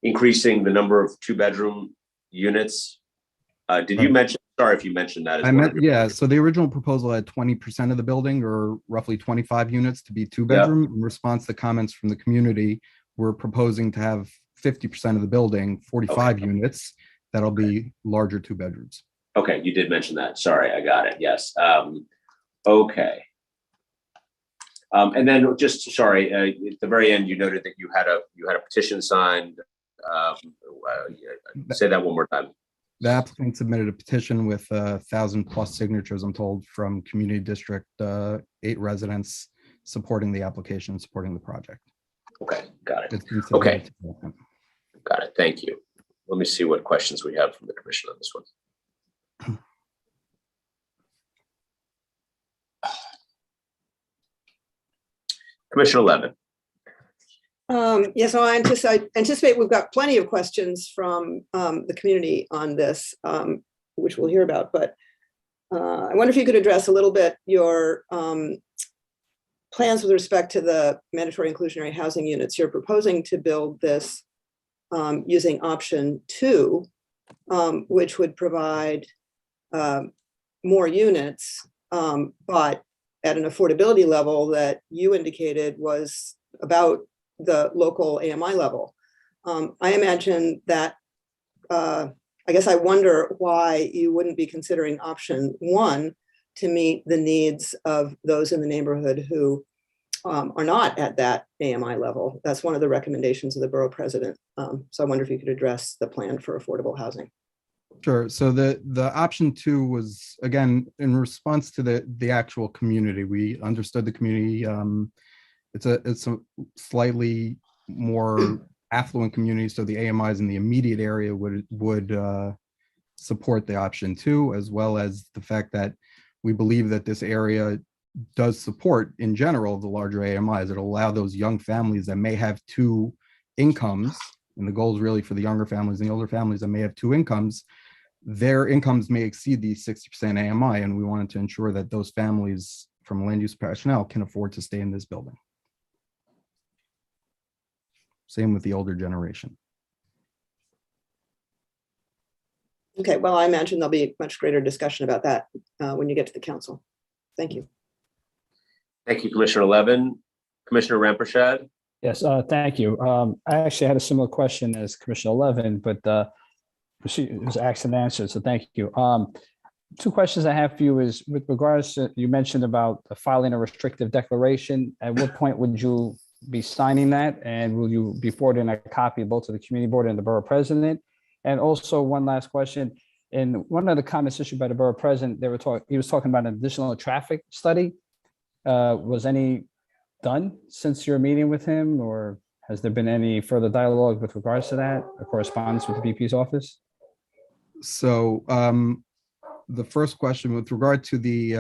increasing the number of 2-bedroom units. Did you mention? Sorry if you mentioned that. Yeah. So the original proposal had 20% of the building, or roughly 25 units, to be 2-bedroom. Yep. In response to comments from the community, we're proposing to have 50% of the building, 45 units. That'll be larger 2 bedrooms. Okay, you did mention that. Sorry, I got it. Yes. Okay. And then just sorry, at the very end, you noted that you had a petition signed. Say that one more time. The applicant submitted a petition with 1,000+ signatures, I'm told, from community district 8 residents supporting the application, supporting the project. Okay, got it. Okay, got it. Thank you. Let me see what questions we have from the commission on this one. Commissioner Levin. Yes, so I anticipate we've got plenty of questions from the community on this, which we'll hear about. But I wonder if you could address a little bit your plans with respect to the mandatory inclusionary housing units. You're proposing to build this using option 2, which would provide more units, but at an affordability level that you indicated was about the local AMI level. I imagine that, I guess I wonder why you wouldn't be considering option 1 to meet the needs of those in the neighborhood who are not at that AMI level. That's one of the recommendations of the borough president. So I wonder if you could address the plan for affordable housing. Sure. So the option 2 was, again, in response to the actual community. We understood the community. It's a slightly more affluent communities, so the AMIs in the immediate area would support the option 2, as well as the fact that we believe that this area does support, in general, the larger AMIs. It'll allow those young families that may have 2 incomes, and the goal is really for the younger families and the older families that may have 2 incomes, their incomes may exceed the 60% AMI, and we wanted to ensure that those families from land use personnel can afford to stay in this building. Same with the older generation. Okay, well, I imagine there'll be much greater discussion about that when you get to the council. Thank you. Thank you, Commissioner Levin. Commissioner Ramprashad? Yes, thank you. I actually had a similar question as Commissioner Levin, but she was asked and answered, so thank you. 2 questions I have for you is with regards to, you mentioned about filing a restrictive declaration. At what point would you be signing that? And will you be forwarding a copy both to the community board and the borough president? And also one last question. In one of the comments issued by the borough president, he was talking about an additional traffic study. Was any done since your meeting with him, or has there been any further dialogue with regards to that, or correspondence with the VP's office? So the first question with regard to the,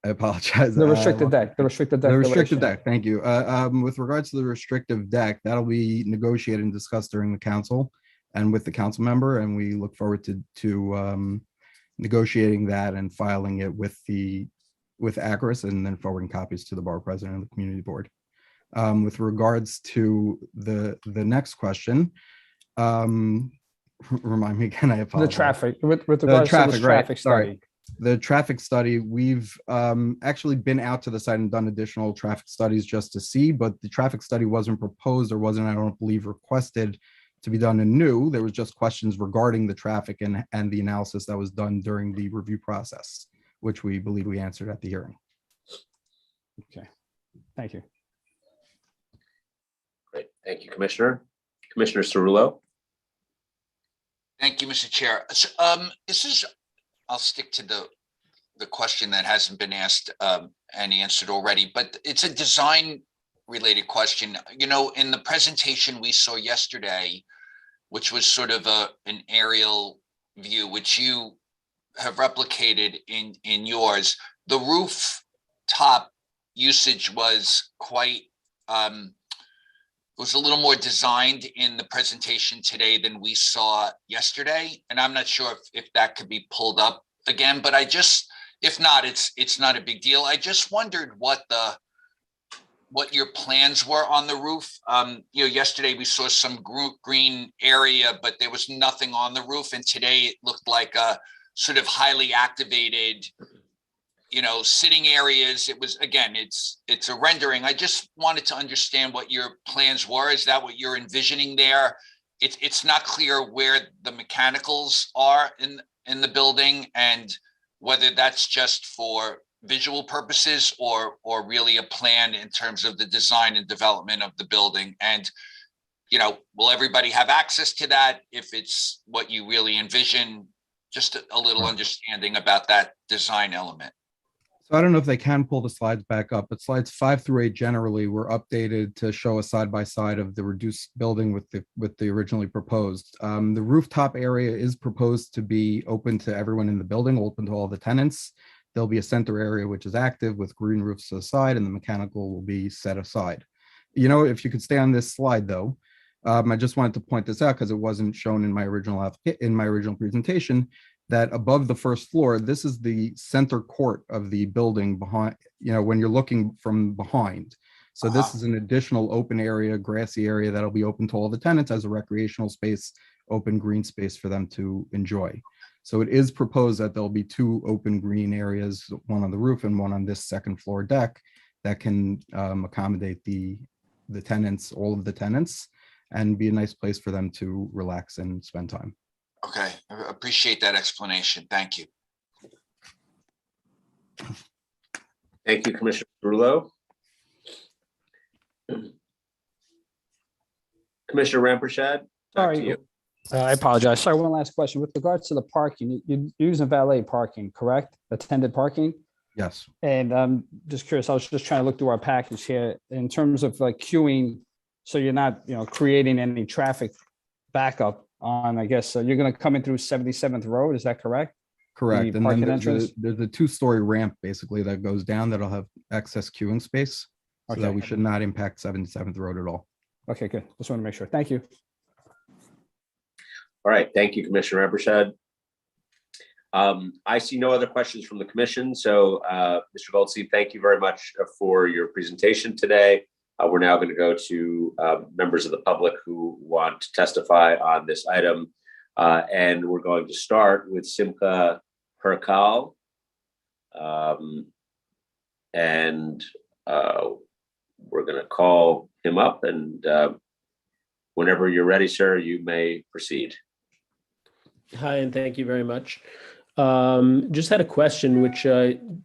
I apologize. The restricted deck, the restricted The restricted declaration. deck, thank you. With regards to the restrictive deck, that'll be negotiated and discussed during the council and with the council member, and we look forward to negotiating that and filing it with Acris, and then forwarding copies to the borough president and the community board. With regards to the next question, remind me again, I apologize. The traffic, with regards to the traffic study. The traffic study, we've actually been out to the site and done additional traffic studies just to see, but the traffic study wasn't proposed or wasn't, I don't believe, requested to be done anew. There was just questions regarding the traffic and the analysis that was done during the review process, which we believe we answered at the hearing. Okay, thank you. Great, thank you, Commissioner. Commissioner Cerullo? Thank you, Mr. Chair. I'll stick to the question that hasn't been asked and answered already, but it's a design related question. You know, in the presentation we saw yesterday, which was sort of an aerial view, which you have replicated in yours, the rooftop usage was quite, was a little more designed in the presentation today than we saw yesterday. And I'm not sure if that could be pulled up again, but if not, it's not a big deal. I just wondered what your plans were on the roof. You know, yesterday we saw some green area, but there was nothing on the roof. And today it looked like a sort of highly activated, you know, sitting areas. It was, again, it's a rendering. I just wanted to understand what your plans were. Is that what you're envisioning there? It's not clear where the mechanicals are in the building, and whether that's just for visual purposes or really a plan in terms of the design and development of the building. And, you know, will everybody have access to that if it's what you really envision? Just a little understanding about that design element. So I don't know if they can pull the slides back up, but slides 5 through 8 generally were updated to show a side-by-side of the reduced building with the originally proposed. The rooftop area is proposed to be open to everyone in the building, open to all the tenants. There'll be a center area which is active with green roofs to the side, and the mechanical will be set aside. You know, if you could stay on this slide though, I just wanted to point this out because it wasn't shown in my original presentation, that above the first floor, this is the center court of the building behind, you know, when you're looking from behind. So this is an additional open area, grassy area that'll be open to all the tenants as a recreational space, open green space for them to enjoy. So it is proposed that there'll be 2 open green areas, one on the roof and one on this second floor deck, that can accommodate the tenants, all of the tenants, and be a nice place for them to relax and spend time. Okay, I appreciate that explanation. Thank you. Thank you, Commissioner Cerullo. Commissioner Ramprashad, back to you. I apologize. Sorry, one last question. With regards to the parking, you're using valet parking, correct? Attended parking? Yes. And I'm just curious, I was just trying to look through our package here in terms of like queuing. So you're not, creating any traffic backup on, I guess, you're going to come in through 77th Road. Is that correct? Correct. The And then parking there's entrance? there's a two-story ramp basically that goes down that'll have excess queuing space. So that Okay. we should not impact 77th Road at all. Okay, good. Just want to make sure. Thank you. All right, thank you, Commissioner Evershed. I see no other questions from the commission. So Mr. Goldstein, thank you very much for your presentation today. We're now going to go to members of the public who want to testify on this item. And we're going to start with Simcha Herkal. We're going to call him up, and whenever you're ready, sir, you may proceed. Hi, and thank you very much. Just had a question which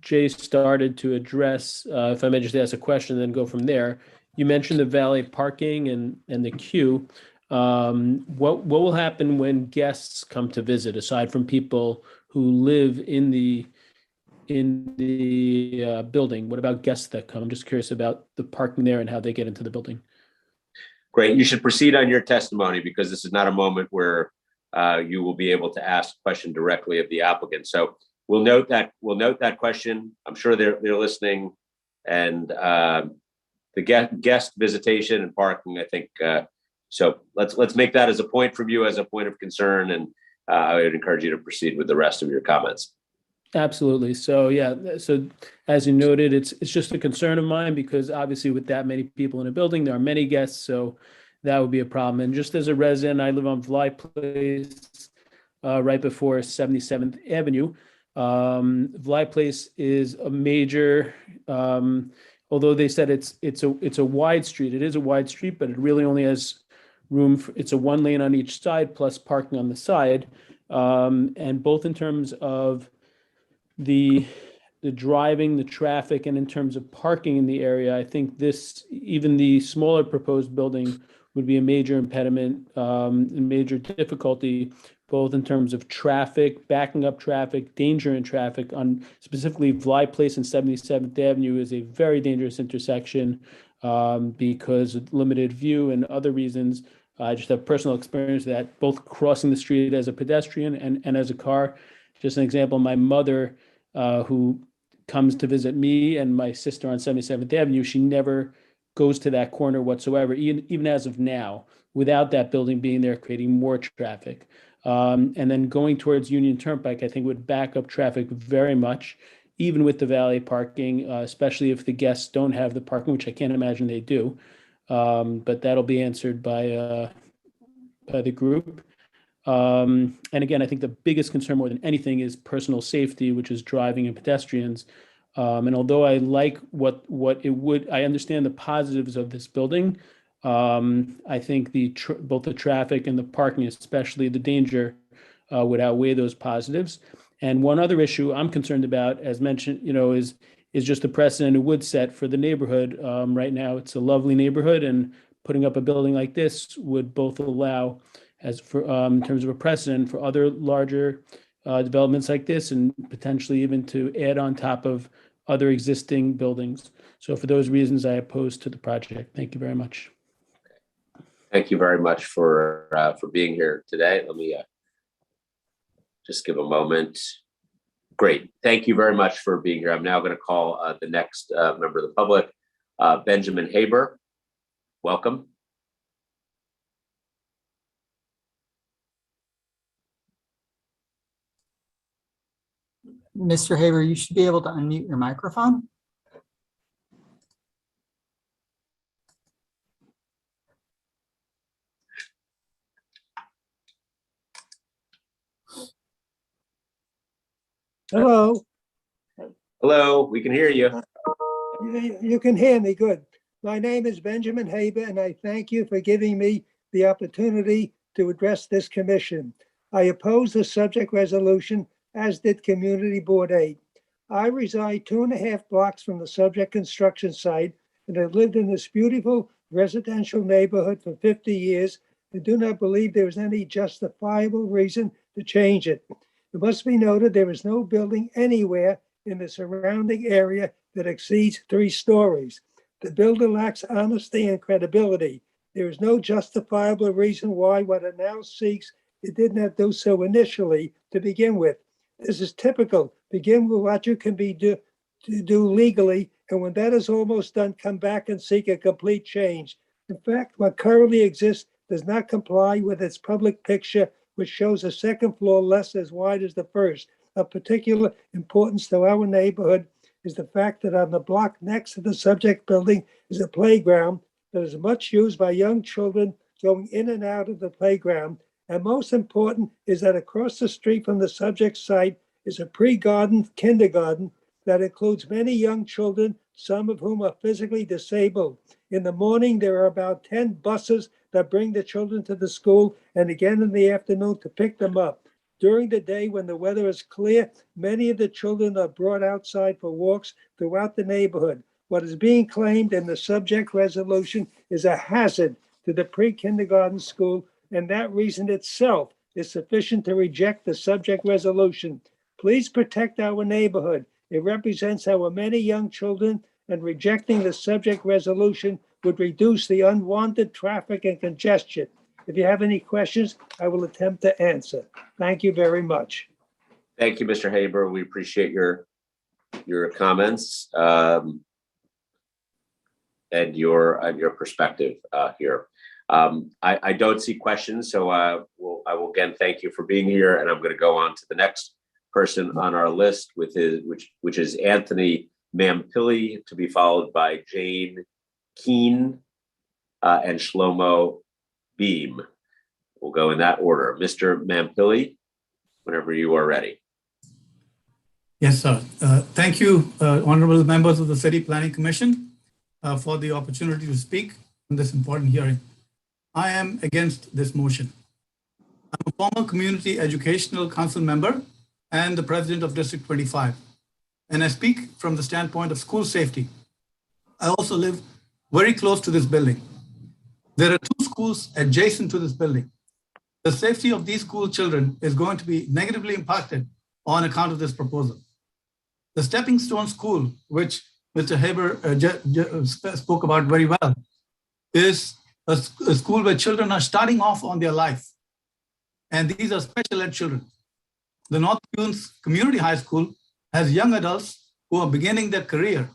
Jay started to address. If I may just ask a question, then go from there. You mentioned the valet parking and the queue. What will happen when guests come to visit, aside from people who live in the building? What about guests that come? I'm just curious about the parking there and how they get into the building. Great. You should proceed on your testimony, because this is not a moment where you will be able to ask a question directly of the applicant. So we'll note that question. I'm sure they're listening, and the guest visitation and parking, I think. So let's make that as a point from you, as a point of concern, and I would encourage you to proceed with the rest of your comments. Absolutely. So yeah, so as you noted, it's just a concern of mine, because obviously with that many people in a building, there are many guests, so that would be a problem. And just as a resident, I live on Vly Place, right before 77th Avenue. Vly Place is a major, although they said it's a wide street. It is a wide street, but it really only has room for, it's a one lane on each side plus parking on the side. And both in terms of the driving, the traffic, and in terms of parking in the area, I think even the smaller proposed building would be a major impediment, a major difficulty, both in terms of traffic, backing up traffic, danger in traffic. On specifically Vly Place and 77th Avenue is a very dangerous intersection because of limited view and other reasons. I just have personal experience that, both crossing the street as a pedestrian and as a car. Just an example, my mother, who comes to visit me and my sister on 77th Avenue, she never goes to that corner whatsoever, even as of now, without that building being there, creating more traffic. And then going towards Union Turnpike, I think would back up traffic very much, even with the valet parking, especially if the guests don't have the parking, which I can't imagine they do. But that'll be answered by the group. And again, I think the biggest concern more than anything is personal safety, which is driving and pedestrians. And although I like what it would, I understand the positives of this building. I think both the traffic and the parking, especially the danger, would outweigh those positives. And one other issue I'm concerned about, as mentioned, is just the precedent it would set for the neighborhood. Right now, it's a lovely neighborhood, and putting up a building like this would both allow, as for in terms of a precedent, for other larger developments like this, and potentially even to add on top of other existing buildings. So for those reasons, I oppose to the project. Thank you very much. Thank you very much for being here today. Let me just give a moment. Great. Thank you very much for being here. I'm now going to call the next member of the public, Benjamin Haber. Welcome. Mr. Haber, you should be able to unmute your microphone. Hello. Hello, we can hear you. You can hear me, good. My name is Benjamin Haber, and I thank you for giving me the opportunity to address this commission. I oppose the subject resolution, as did Community Board 8. I reside 2.5 blocks from the subject construction site and have lived in this beautiful residential neighborhood for 50 years and do not believe there is any justifiable reason to change it. It must be noted there is no building anywhere in the surrounding area that exceeds 3 stories. The builder lacks honesty and credibility. There is no justifiable reason why what it now seeks, it did not do so initially to begin with. This is typical. Begin with what you can do legally, and when that is almost done, come back and seek a complete change. In fact, what currently exists does not comply with its public picture, which shows a second floor less as wide as the first. Of particular importance to our neighborhood is the fact that on the block next to the subject building is a playground that is much used by young children going in and out of the playground. And most important is that across the street from the subject site is a pre-garden kindergarten that includes many young children, some of whom are physically disabled. In the morning, there are about 10 buses that bring the children to the school, and again in the afternoon to pick them up. During the day, when the weather is clear, many of the children are brought outside for walks throughout the neighborhood. What is being claimed in the subject resolution is a hazard to the pre-kindergarten school, and that reason itself is sufficient to reject the subject resolution. Please protect our neighborhood. It represents our many young children, and rejecting the subject resolution would reduce the unwanted traffic and congestion. If you have any questions, I will attempt to answer. Thank you very much. Thank you, Mr. Haber. We appreciate your comments and your perspective here. I don't see questions, so I will again thank you for being here, and I'm going to go on to the next person on our list, which is Anthony Mampilli, to be followed by Jane Keene and Shlomo Beam. We'll go in that order. Mr. Mampilli, whenever you are ready. Yes, sir. Thank you, honorable members of the City Planning Commission, for the opportunity to speak in this important hearing. I am against this motion. I'm a former Community Educational Council member and the president of District 25, and I speak from the standpoint of school safety. I also live very close to this building. There are 2 schools adjacent to this building. The safety of these school children is going to be negatively impacted on account of this proposal. The Stepping Stone School, which Mr. Haber spoke about very well, is a school where children are starting off on their life. And these are special ed children. The North Dunes Community High School has young adults who are beginning their career.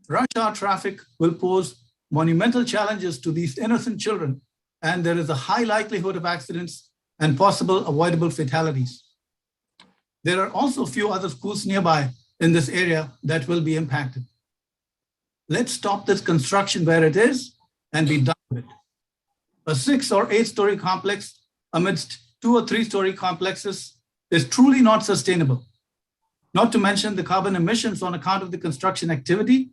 Rush hour traffic will pose monumental challenges to these innocent children, and there is a high likelihood of accidents and possible avoidable fatalities. There are also a few other schools nearby in this area that will be impacted. Let's stop this construction where it is and be done with it. A 6 or 8 story complex amidst 2 or 3 story complexes is truly not sustainable. Not to mention the carbon emissions on account of the construction activity,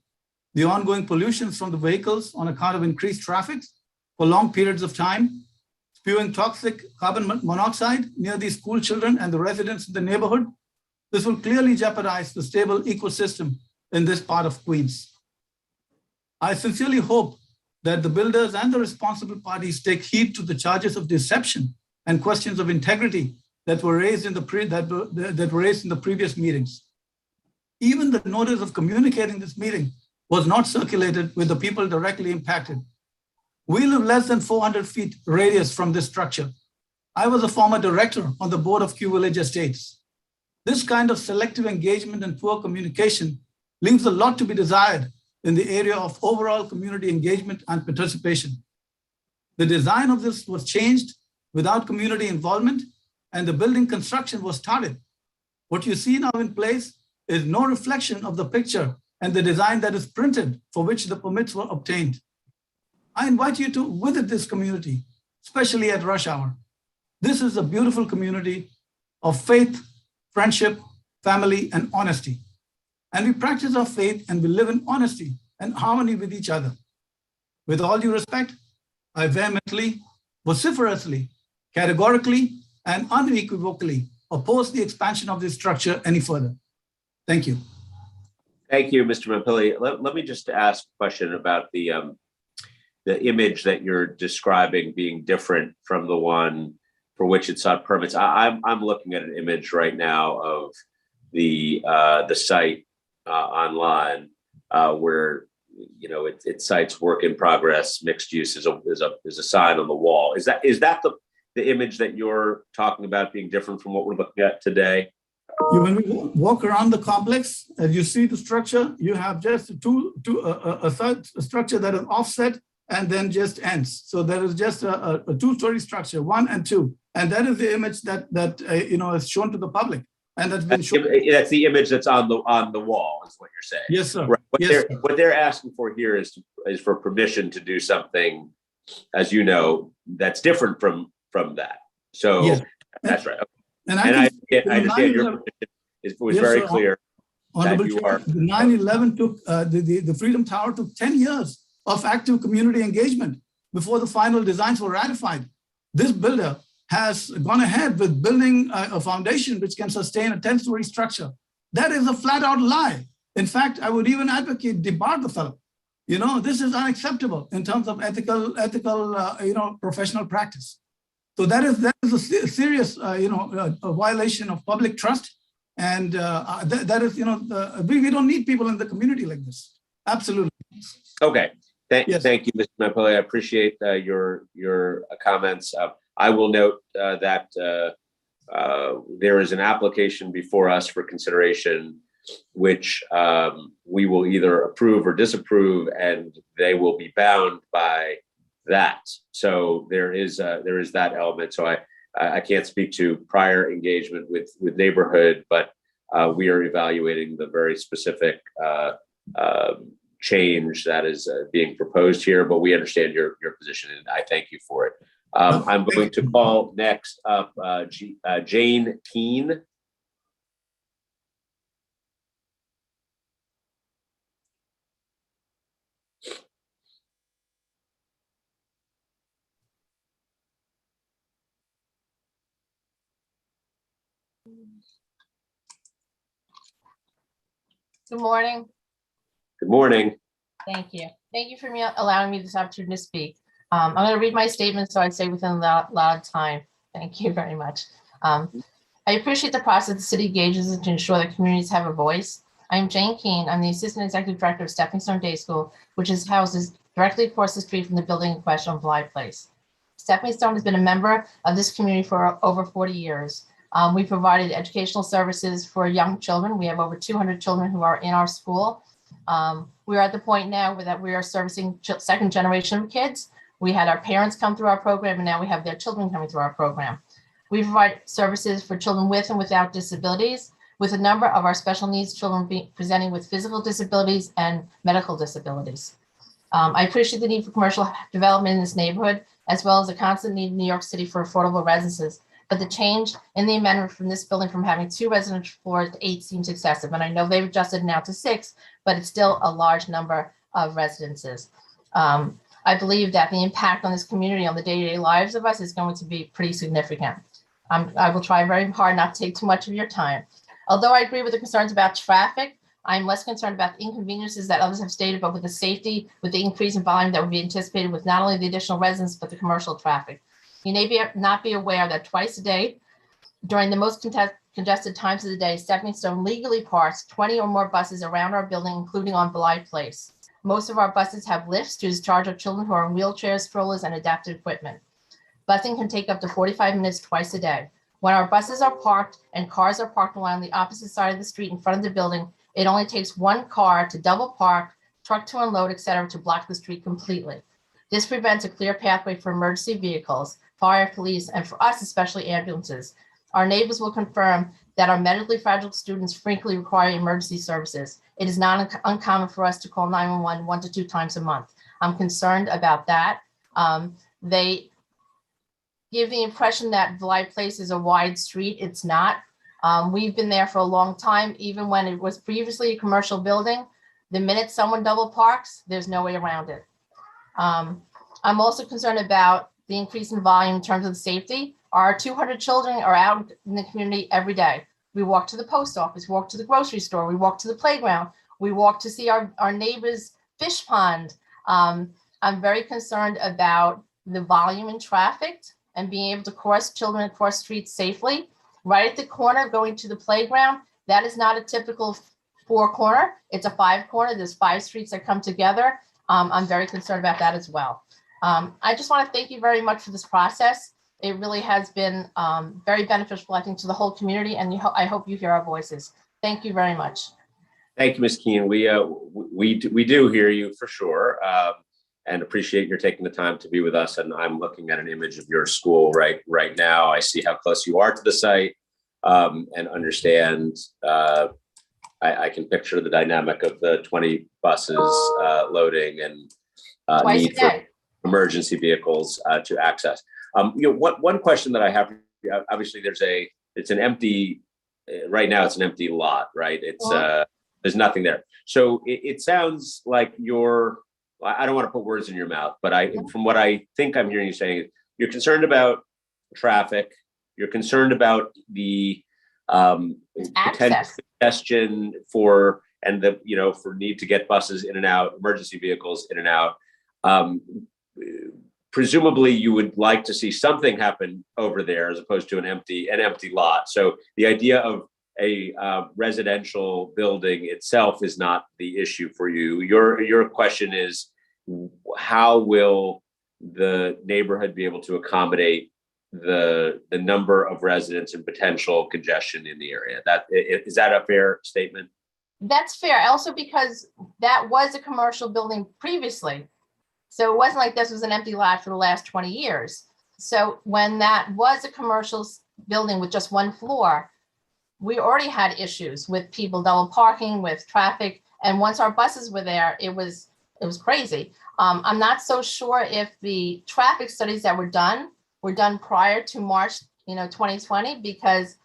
the ongoing pollutions from the vehicles on account of increased traffic for long periods of time, spewing toxic carbon monoxide near these school children and the residents in the neighborhood. This will clearly jeopardize the stable ecosystem in this part of Queens. I sincerely hope that the builders and the responsible parties take heed to the charges of deception and questions of integrity that were raised in the previous meetings. Even the notice of communicating this meeting was not circulated with the people directly impacted. We live less than 400 feet radius from this structure. I was a former director on the board of Q Village Estates. This kind of selective engagement and poor communication leaves a lot to be desired in the area of overall community engagement and participation. The design of this was changed without community involvement, and the building construction was started. What you see now in place is no reflection of the picture and the design that is printed for which the permits were obtained. I invite you to visit this community, especially at rush hour. This is a beautiful community of faith, friendship, family, and honesty. And we practice our faith and we live in honesty and harmony with each other. With all due respect, I vehemently, vociferously, categorically, and unequivocally oppose the expansion of this structure any further. Thank you. Thank you, Mr. Mampilli. Let me just ask a question about the image that you're describing being different from the one for which it sought permits. I'm looking at an image right now of the site online, where it cites work in progress, mixed use is a sign on the wall. Is that the image that you're talking about being different from what we're looking at today? When we walk around the complex, as you see the structure, you have just a third structure that is offset and then just ends. So there is just a two-story structure, 1 and 2, and that is the image that is shown to the public, and that's been shown. That's the image that's on the wall, is what you're saying. Yes, sir. Right. What they're asking for here is for permission to do something, as you know, that's different from that. So yes. that's right. And I understand your position was very clear. Honorable Chair, the 9/11 took the Freedom Tower took 10 years of active community engagement before the final designs were ratified. This builder has gone ahead with building a foundation which can sustain a 10-story structure. That is a flat-out lie. In fact, I would even advocate debar the fellow. This is unacceptable in terms of ethical, professional practice. So that is a serious, a violation of public trust, and that is, we don't need people in the community like this. Absolutely. Okay. Thank you, Mr. Mampoli. I appreciate your comments. I will note that there is an application before us for consideration, which we will either approve or disapprove, and they will be bound by that. So there is that element. So I can't speak to prior engagement with neighborhood, but we are evaluating the very specific change that is being proposed here. But we understand your position, and I thank you for it. I'm going to call next up Jane Keene. Good morning. Good morning. Thank you. Thank you for allowing me this opportunity to speak. I'm going to read my statement so I say within a lot of time. Thank you very much. I appreciate the process the city engages in to ensure that communities have a voice. I am Jane Keene. I'm the Assistant Executive Director of Stepping Stone Day School, which is houses directly across the street from the building in question on Blythe Place. Stepping Stone has been a member of this community for over 40 years. We provided educational services for young children. We have over 200 children who are in our school. We're at the point now that we are servicing second generation of kids. We had our parents come through our program, and now we have their children coming through our program. We provide services for children with and without disabilities, with a number of our special needs children presenting with physical disabilities and medical disabilities. I appreciate the need for commercial development in this neighborhood, as well as the constant need in New York City for affordable residences. But the change in the amendment from this building from having 2 residential floors to 8 seems excessive. And I know they've adjusted now to 6, but it's still a large number of residences. I believe that the impact on this community, on the day-to-day lives of us, is going to be pretty significant. I will try very hard not to take too much of your time. Although I agree with the concerns about traffic, I'm less concerned about the inconveniences that others have stated, but with the safety, with the increase in volume that would be anticipated with not only the additional residents, but the commercial traffic. You may not be aware that twice a day, during the most congested times of the day, Stepping Stone legally parks 20 or more buses around our building, including on Blythe Place. Most of our buses have lifts to discharge our children who are in wheelchairs, strollers, and adapted equipment. Busing can take up to 45 minutes twice a day. When our buses are parked and cars are parked along the opposite side of the street in front of the building, it only takes one car to double park, truck to unload, etc., to block the street completely. This prevents a clear pathway for emergency vehicles, fire, police, and for us, especially ambulances. Our neighbors will confirm that our medically fragile students frequently require emergency services. It is not uncommon for us to call 911 1 to 2 times a month. I'm concerned about that. They give the impression that Blythe Place is a wide street. It's not. We've been there for a long time. Even when it was previously a commercial building, the minute someone double parks, there's no way around it. I'm also concerned about the increase in volume in terms of safety. Our 200 children are out in the community every day. We walk to the post office, walk to the grocery store, we walk to the playground, we walk to see our neighbor's fish pond. I'm very concerned about the volume in traffic and being able to cross children across streets safely. Right at the corner going to the playground That is not a typical 4-corner. It's a 5-corner. There's 5 streets that come together. I'm very concerned about that as well. I just want to thank you very much for this process. It really has been very beneficial, I think, to the whole community, and I hope you hear our voices. Thank you very much. Thank you, Ms. Keen. We do hear you for sure, and appreciate your taking the time to be with us. And I'm looking at an image of your school right now. I see how close you are to the site, and understand. I can picture the dynamic of the 20 buses loading and need for emergency vehicles to access. One question that I have, obviously it's an empty, right now it's an empty lot, right? It's there's nothing there. So it sounds like I don't want to put words in your mouth, but from what I think I'm hearing you saying, you're concerned about traffic, you're concerned about the potential congestion for need to get buses in and out, emergency vehicles in and out. Presumably you would like to see something happen over there as opposed to an empty lot. So the idea of a residential building itself is not the issue for you. Your question is, how will the neighborhood be able to accommodate the number of residents and potential congestion in the area? Is that a fair statement? That's fair. Also, because that was a commercial building previously. So it wasn't like this was an empty lot for the last 20 years. So when that was a commercial building with just 1 floor, we already had issues with people double parking, with traffic. And once our buses were there, it was crazy. I'm not so sure if the traffic studies that were done prior to March 2020, because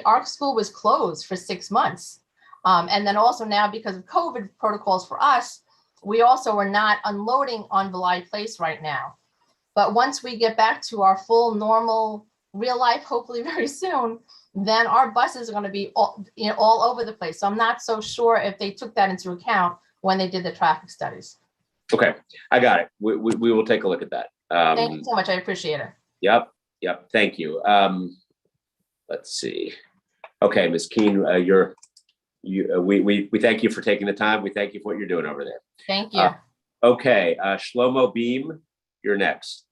our school was closed for 6 months. And then also now, because of COVID protocols for us, we also are not unloading on Valai Place right now. But once we get back to our full normal real life, hopefully very soon, then our buses are going to be all over the place. So I'm not so sure if they took that into account when they did the traffic studies. Okay, I got it. We will take a look at that. Thank you so much. I appreciate it. Yep. Thank you. Let's see. Okay, Ms. Keen, we thank you for taking the time. We thank you for what you're doing over there. Thank you. Okay, Shlomo Beam, you're next.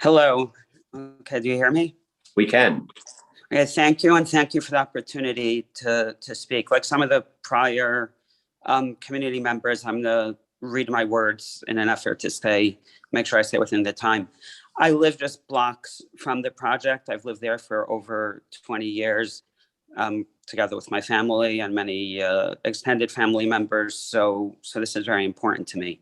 Hello. Okay, do you hear me? We can. Okay, thank you, and thank you for the opportunity to speak. Like some of the prior community members, I'm going to read my words in an effort to make sure I stay within the time. I live just blocks from the project. I've lived there for over 20 years, together with my family and many extended family members. So this is very important to me.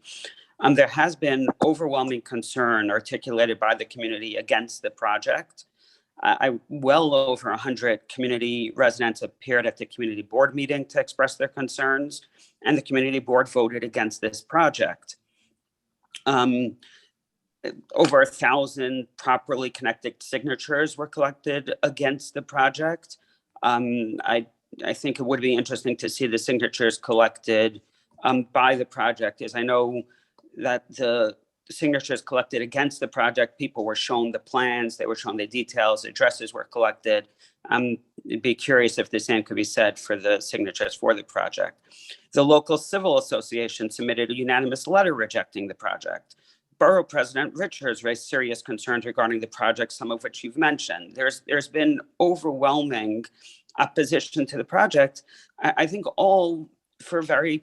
There has been overwhelming concern articulated by the community against the project. Well over 100 community residents appeared at the community board meeting to express their concerns, and the community board voted against this project. Over 1,000 properly connected signatures were collected against the project. I think it would be interesting to see the signatures collected by the project, as I know that the signatures collected against the project, people were shown the plans, they were shown the details, addresses were collected. I'd be curious if the same could be said for the signatures for the project. The local civil association submitted a unanimous letter rejecting the project. Borough President Richards raised serious concerns regarding the project, some of which you've mentioned. There's been overwhelming opposition to the project, I think all for very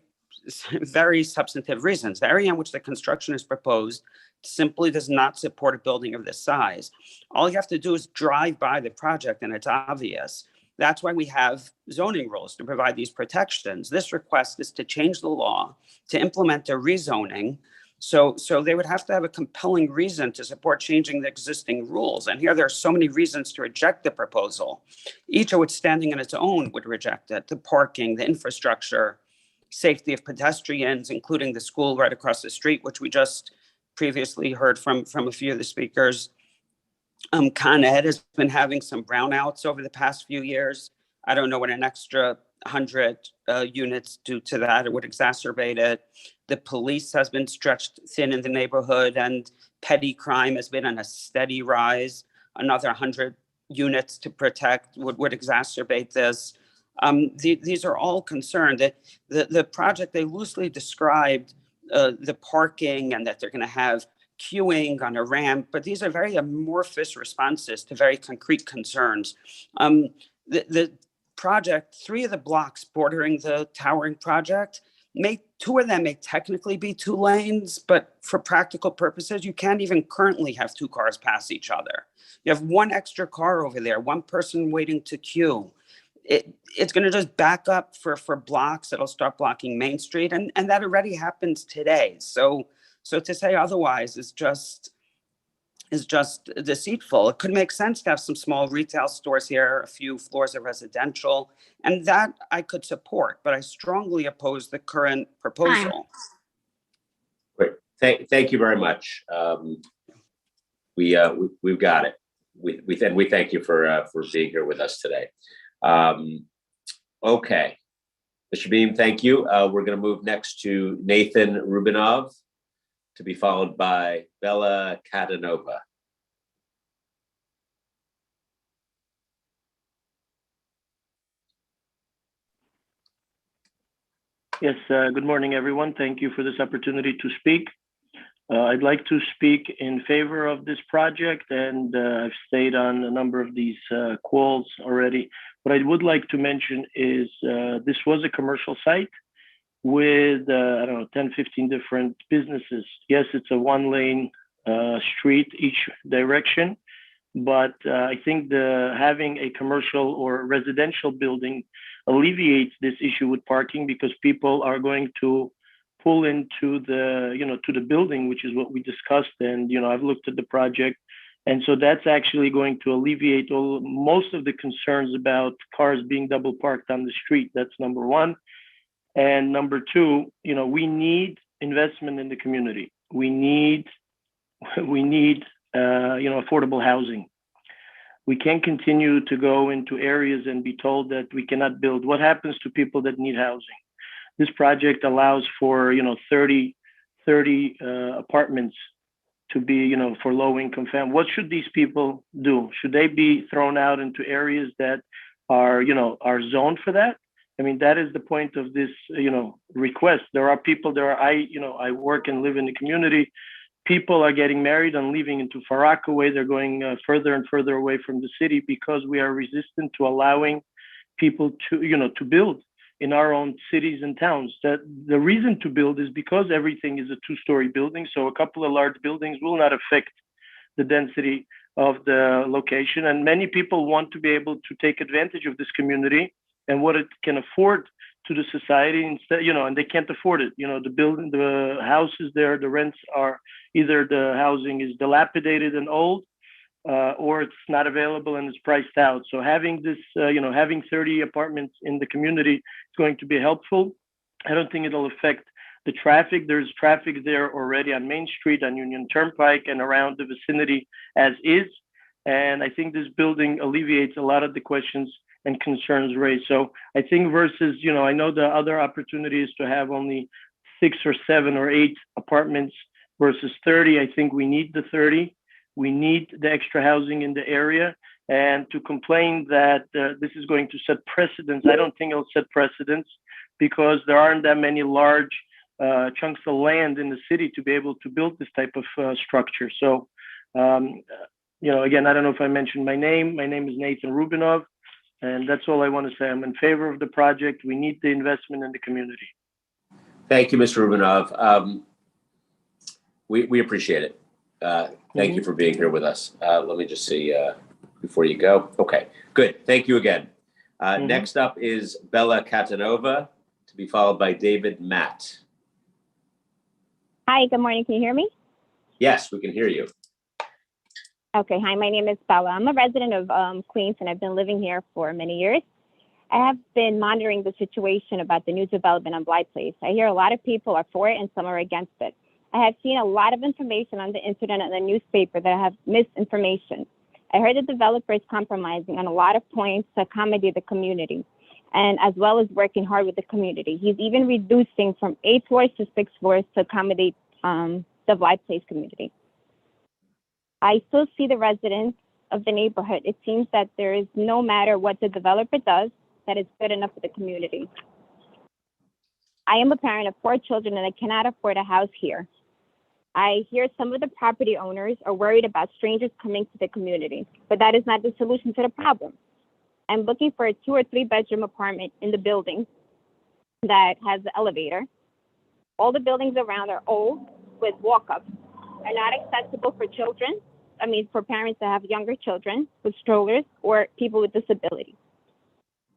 substantive reasons. The area in which the construction is proposed simply does not support a building of this size. All you have to do is drive by the project and it's obvious. That's why we have zoning rules to provide these protections. This request is to change the law to implement a rezoning. So they would have to have a compelling reason to support changing the existing rules. And here there are so many reasons to reject the proposal. Each of which standing on its own would reject it. The parking, the infrastructure, safety of pedestrians, including the school right across the street, which we just previously heard from a few of the speakers. Con Ed has been having some brownouts over the past few years. I don't know what an extra 100 units due to that. It would exacerbate it. The police has been stretched thin in the neighborhood, and petty crime has been on a steady rise. Another 100 units to protect would exacerbate this. These are all concerned. The project, they loosely described the parking and that they're going to have queuing on a ramp, but these are very amorphous responses to very concrete concerns. The project, 3 of the blocks bordering the towering project, 2 of them may technically be 2 lanes, but for practical purposes, you can't even currently have 2 cars pass each other. You have 1 extra car over there, 1 person waiting to queue. It's going to just back up for blocks. It'll start blocking Main Street, and that already happens today. So to say otherwise is just deceitful. It could make sense to have some small retail stores here, a few floors of residential, and that I could support, but I strongly oppose the current proposal. Great. Thank you very much. We've got it. We thank you for being here with us today. Okay, Mr. Beam, thank you. We're going to move next to Nathan Rubinov, to be followed by Bella Catanova. Yes, good morning, everyone. Thank you for this opportunity to speak. I'd like to speak in favor of this project, and I've stayed on a number of these calls already. What I would like to mention is this was a commercial site with, 10, 15 different businesses. Yes, it's a 1-lane street each direction, but I think having a commercial or residential building alleviates this issue with parking, because people are going to pull into the building, which is what we discussed. And, I've looked at the project. And so that's actually going to alleviate most of the concerns about cars being double parked on the street. That's number 1. And number 2, we need investment in the community. We need affordable housing. We can't continue to go into areas and be told that we cannot build. What happens to people that need housing? This project allows for 30 apartments to be for low income families. What should these people do? Should they be thrown out into areas that are zoned for that? I mean, that is the point of this request. There are people I work and live in the community. People are getting married and leaving into Far Rockaway. They're going further and further away from the city because we are resistant to allowing people to build in our own cities and towns. That the reason to build is because everything is a 2-story building. So a couple of large buildings will not affect the density of the location. And many people want to be able to take advantage of this community and what it can afford to the society instead, and they can't afford it. The houses there, the rents are either the housing is dilapidated and old, or it's not available and it's priced out. So having this, having 30 apartments in the community is going to be helpful. I don't think it'll affect the traffic. There's traffic there already on Main Street, on Union Turnpike, and around the vicinity as is. And I think this building alleviates a lot of the questions and concerns raised. So I think versus, I know the other opportunity is to have only 6 or 7 or 8 apartments versus 30. I think we need the 30. We need the extra housing in the area. And to complain that this is going to set precedents, I don't think it'll set precedents, because there aren't that many large chunks of land in the city to be able to build this type of structure. So, again, I don't know if I mentioned my name. My name is Nathan Rubinov, and that's all I want to say. I'm in favor of the project. We need the investment in the community. Thank you, Mr. Rubinov. We appreciate it. Thank you for being here with us. Let me just see before you go. Okay, good. Thank you again. Next up is Bella Catanova, to be followed by David Matt. Hi, good morning. Can you hear me? Yes, we can hear you. Okay, hi, my name is Bella. I'm a resident of Queens, and I've been living here for many years. I have been monitoring the situation about the new development on Blythe Place. I hear a lot of people are for it and some are against it. I have seen a lot of information on the internet and the newspaper that have misinformation. I heard the developer is compromising on a lot of points to accommodate the community. and as well as working hard with the community. He's even reducing from 8 floors to 6 floors to accommodate the Blythe Place community. I still see the residents of the neighborhood. It seems that there is no matter what the developer does, that is good enough for the community. I am a parent of 4 children and I cannot afford a house here. I hear some of the property owners are worried about strangers coming to the community, but that is not the solution to the problem. I'm looking for a 2 or 3 bedroom apartment in the building that has the elevator. All the buildings around are old with walk-ups, are not accessible for children. For parents that have younger children with strollers or people with disabilities.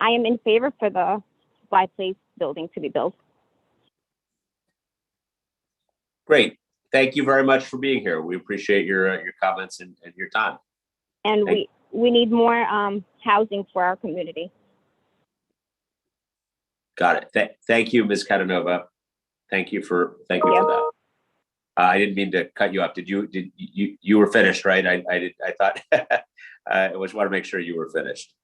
I am in favor for the Blythe Place building to be built. Great. Thank you very much for being here. We appreciate your comments and your time. And we need more housing for our community. Got it. Thank you, Ms. Catanova. Thank you for that. I didn't mean to cut you off. Did you were finished, right? I thought I just want to make sure you were finished.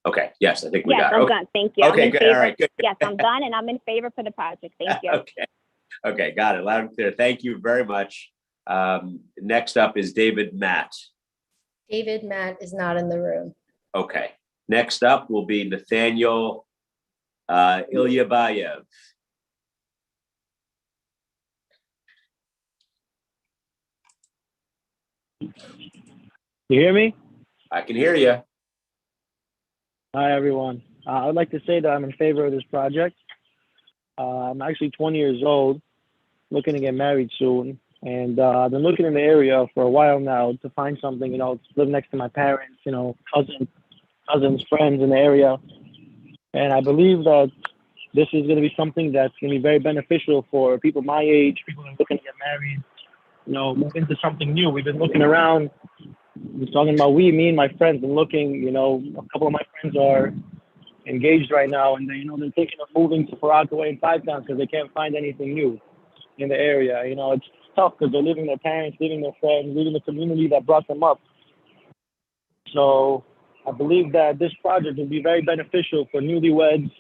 Okay. Yes, I think we got it. Yes, I'm done. Thank you. Okay, good. All right, good. Yes, I'm done and I'm in favor for the project. Thank you. Okay, got it. Loud and clear. Thank you very much. Next up is David Matt. David Matt is not in the room. Okay. Next up will be Nathaniel Ilyabayev. You hear me? I can hear you. Hi, everyone. I'd like to say that I'm in favor of this project. I'm actually 20 years old, looking to get married soon. And I've been looking in the area for a while now to find something, to live next to my parents, cousins, friends in the area. And I believe that this is going to be something that's going to be very beneficial for people my age, people that are looking to get married, move into something new. We've been looking around. We're talking about me and my friends, and looking, a couple of my friends are engaged right now, and they're thinking of moving to Rockaway and Five Towns because they can't find anything new in the area. It's tough because they're leaving their parents, leaving their friends, leaving the community that brought them up. So I believe that this project will be very beneficial for newlyweds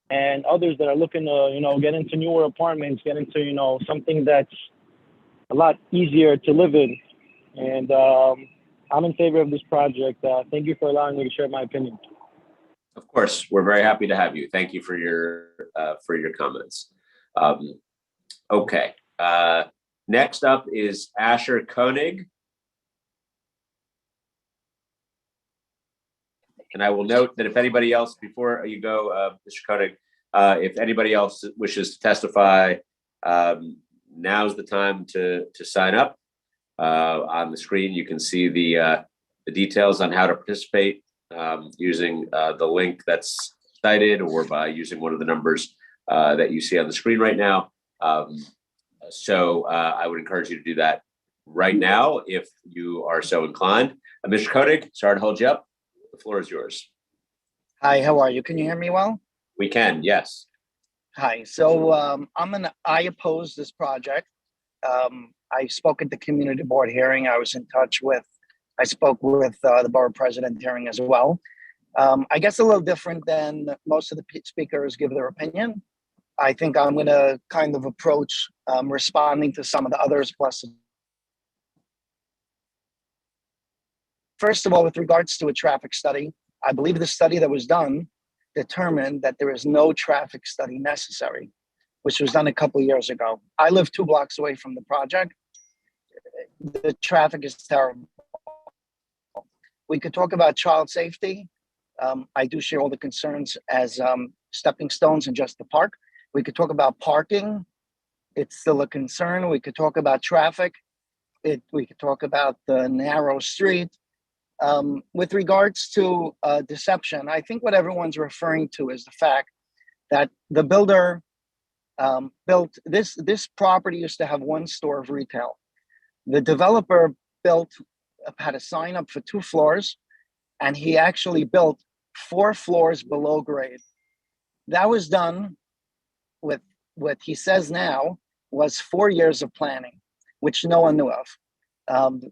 and others that are looking to, get into newer apartments, get into, something that's a lot easier to live in. And I'm in favor of this project. Thank you for allowing me to share my opinion. Of course, we're very happy to have you. Thank you for your comments. Okay. Next up is Asher Koenig. And I will note that if anybody else, before you go, Mr. Koenig, if anybody else wishes to testify, now's the time to sign up. On the screen, you can see the details on how to participate using the link that's cited or by using one of the numbers that you see on the screen right now. So I would encourage you to do that right now if you are so inclined. Mr. Koenig, sorry to hold you up. The floor is yours. Hi, how are you? Can you hear me well? We can, yes. Hi, so I oppose this project. I spoke at the community board hearing. I spoke with the borough president hearing as well. I guess a little different than most of the speakers give their opinion. I think I'm going to kind of approach responding to some of the others. Plus, first of all, with regards to a traffic study, I believe the study that was done determined that there is no traffic study necessary, which was done a couple of years ago. I live 2 blocks away from the project. The traffic is terrible. We could talk about child safety. I do share all the concerns as stepping stones and just the park. We could talk about parking. It's still a concern. We could talk about traffic. We could talk about the narrow street. With regards to deception, I think what everyone's referring to is the fact that the builder built this property used to have 1 store of retail. The developer had a sign up for 2 floors, and he actually built 4 floors below grade. That was done with what he says now was 4 years of planning, which no one knew of.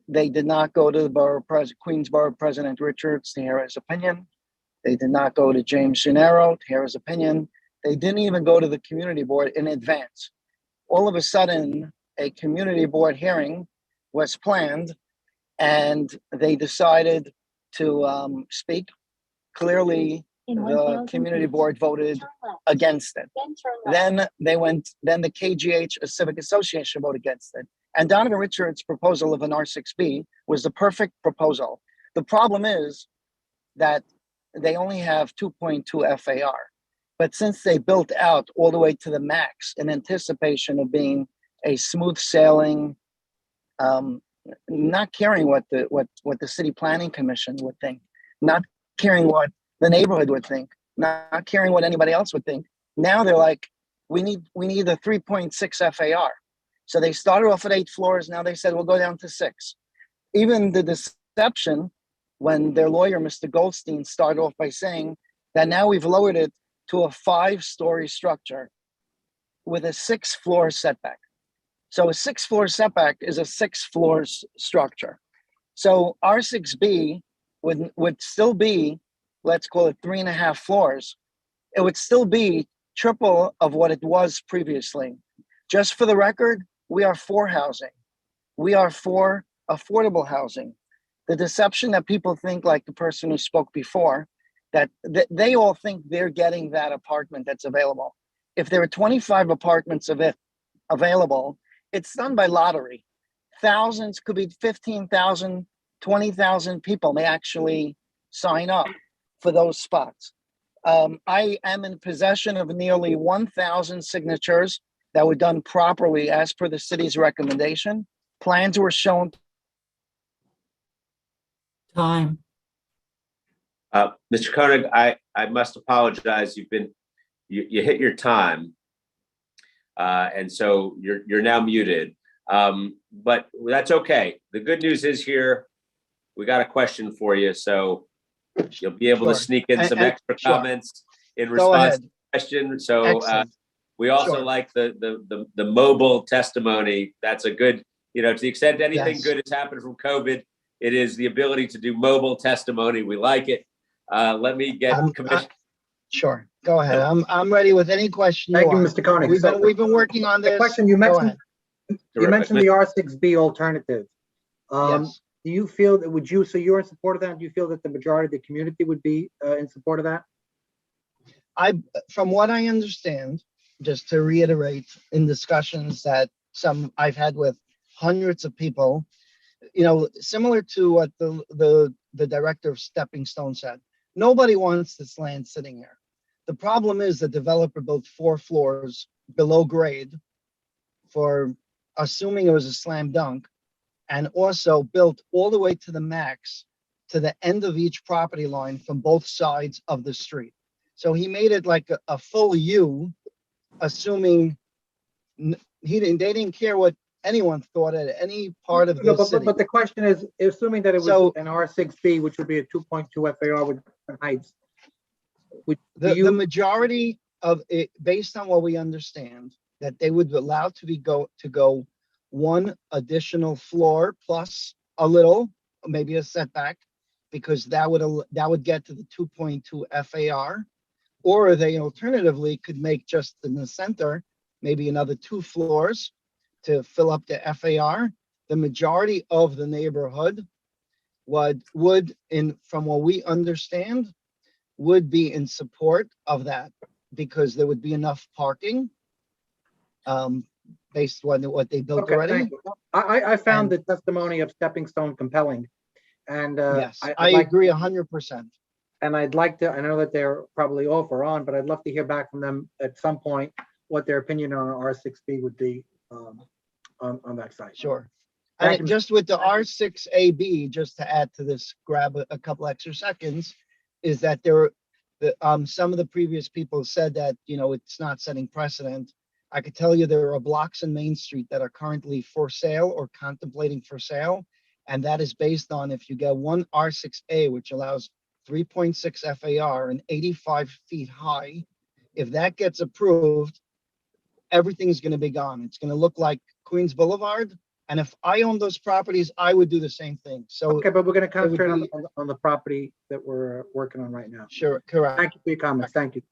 They did not go to the Queens Borough President Richards to hear his opinion. They did not go to James Gennaro to hear his opinion. They didn't even go to the community board in advance. All of a sudden, a community board hearing was planned, and they decided to speak. Clearly, the community board voted against it. Then the KGH Civic Association voted against it. And Donovan Richards' proposal of an R6B was the perfect proposal. The problem is that they only have 2.2 FAR. But since they built out all the way to the max in anticipation of being a smooth sailing, not caring what the city planning commission would think, not caring what the neighborhood would think, not caring what anybody else would think. Now they're like, we need a 3.6 FAR. So they started off at 8 floors. Now they said, we'll go down to 6. Even the deception when their lawyer, Mr. Goldstein, started off by saying that now we've lowered it to a 5-story structure with a 6-floor setback. So a 6-floor setback is a 6-floor structure. So R6B would still be, let's call it 3.5 floors. It would still be triple of what it was previously. Just for the record, we are for housing. We are for affordable housing. The deception that people think, like the person who spoke before, that they all think they're getting that apartment that's available. If there are 25 apartments of it available, it's done by lottery. Thousands, could be 15,000, 20,000 people may actually sign up for those spots. I am in possession of nearly 1,000 signatures that were done properly as per the city's recommendation. Plans were shown. Time. Mr. Koenig, I must apologize. You hit your time, and so you're now muted. But that's okay. The good news is here, we got a question for you, so you'll be able to sneak in some extra comments in response to the question. So we also like the mobile testimony. That's a good, to the extent anything good has happened from COVID, it is the ability to do mobile testimony. We like it. Let me get Commissioner. Sure, go ahead. I'm ready with any question. Thank you, Mr. Koenig. We've been working on this. The question you mentioned, the R6B alternative. Yes. Do you feel that so you're in support of that? Do you feel that the majority of the community would be in support of that? From what I understand, just to reiterate, in discussions that I've had with hundreds of people, similar to what the director of Stepping Stone said, nobody wants this land sitting here. The problem is the developer built 4 floors below grade for assuming it was a slam dunk, and also built all the way to the max to the end of each property line from both sides of the street. So he made it like a full U, assuming they didn't care what anyone thought at any part of the city. But the question is, assuming that it was an R6B, which would be a 2.2 FAR with different heights. The majority of it, based on what we understand, that they would allow to go 1 additional floor plus a little, maybe a setback, because that would get to the 2.2 FAR, or they alternatively could make just in the center maybe another 2 floors to fill up the FAR. The majority of the neighborhood would from what we understand, would be in support of that, because there would be enough parking based on what they built already. I found the testimony of Stepping Stone compelling. And yes, I agree 100%. And I'd like to, I know that they're probably off or on, but I'd love to hear back from them at some point what their opinion on R6B would be on that site. Sure. And just with the R6AB, just to add to this, grab a couple extra seconds, is that some of the previous people said that, it's not setting precedent. I could tell you there are blocks in Main Street that are currently for sale or contemplating for sale. And that is based on if you get one R6A, which allows 3.6 FAR and 85 feet high, if that gets approved, everything's going to be gone. It's going to look like Queens Boulevard And if I own those properties, I would do the same thing. So Okay, but we're going to it would concentrate be- on the property that we're working on right now. Sure, correct. Thank you for your comments. Thank you.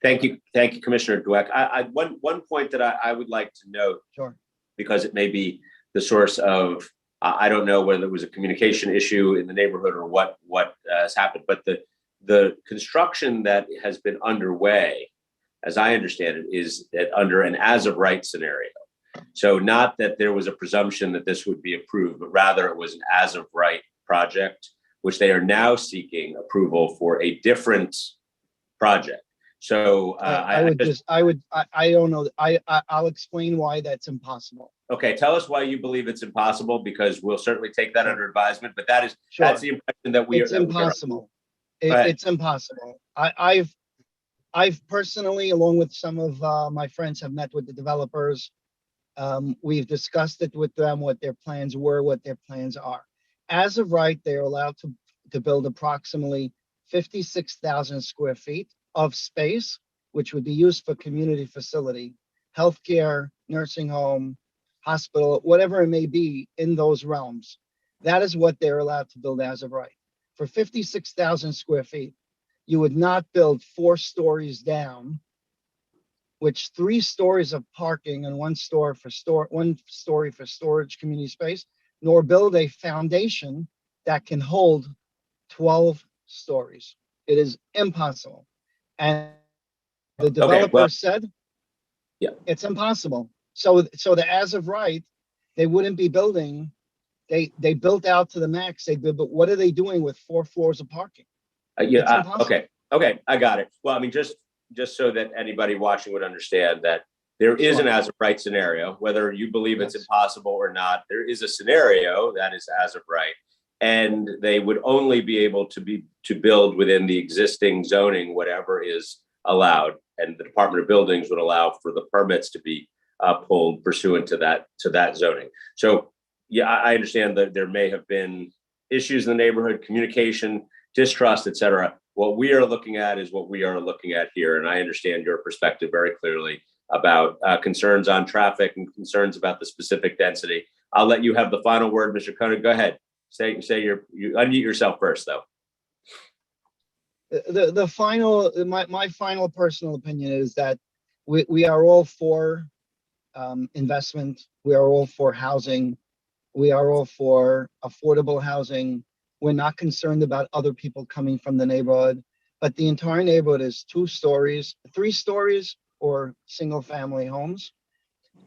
Thank you, Commissioner Dweck. One point that I would like to note, Sure. because it may be the source of, I don't know whether it was a communication issue in the neighborhood or what has happened, but the construction that has been underway, as I understand it, is that under an as of right scenario. So not that there was a presumption that this would be approved, but rather it was an as of right project, which they are now seeking approval for a different project. So I don't know. I'll explain why that's impossible. Okay, tell us why you believe it's impossible, because we'll certainly take that under advisement, but that's the impression that we are. It's impossible. It's impossible. I've personally, along with some of my friends, have met with the developers. We've discussed it with them, what their plans were, what their plans are. As of right, they are allowed to build approximately 56,000 square feet of space, which would be used for community facility, healthcare, nursing home, hospital, whatever it may be in those realms. That is what they're allowed to build as of right. For 56,000 square feet, you would not build 4 stories down, which 3 stories of parking and 1 story for storage community space, nor build a foundation that can hold 12 stories. It is impossible. And the developer said, it's impossible. So the as of right, they wouldn't be building. They built out to the max. But what are they doing with 4 floors of parking? Okay, I got it. Well, I mean, just so that anybody watching would understand that there is an as of right scenario, whether you believe it's impossible or not, there is a scenario that is as of right. And they would only be able to build within the existing zoning, whatever is allowed. And the Department of Buildings would allow for the permits to be pulled pursuant to that zoning. So yeah, I understand that there may have been issues in the neighborhood, communication, distrust, et cetera. What we are looking at is what we are looking at here. And I understand your perspective very clearly about concerns on traffic and concerns about the specific density. I'll let you have the final word, Mr. Koenig. Go ahead. You unmute yourself first, though. My final personal opinion is that we are all for investment. We are all for housing. We are all for affordable housing. We're not concerned about other people coming from the neighborhood, but the entire neighborhood is 2 stories, 3 stories, or single family homes.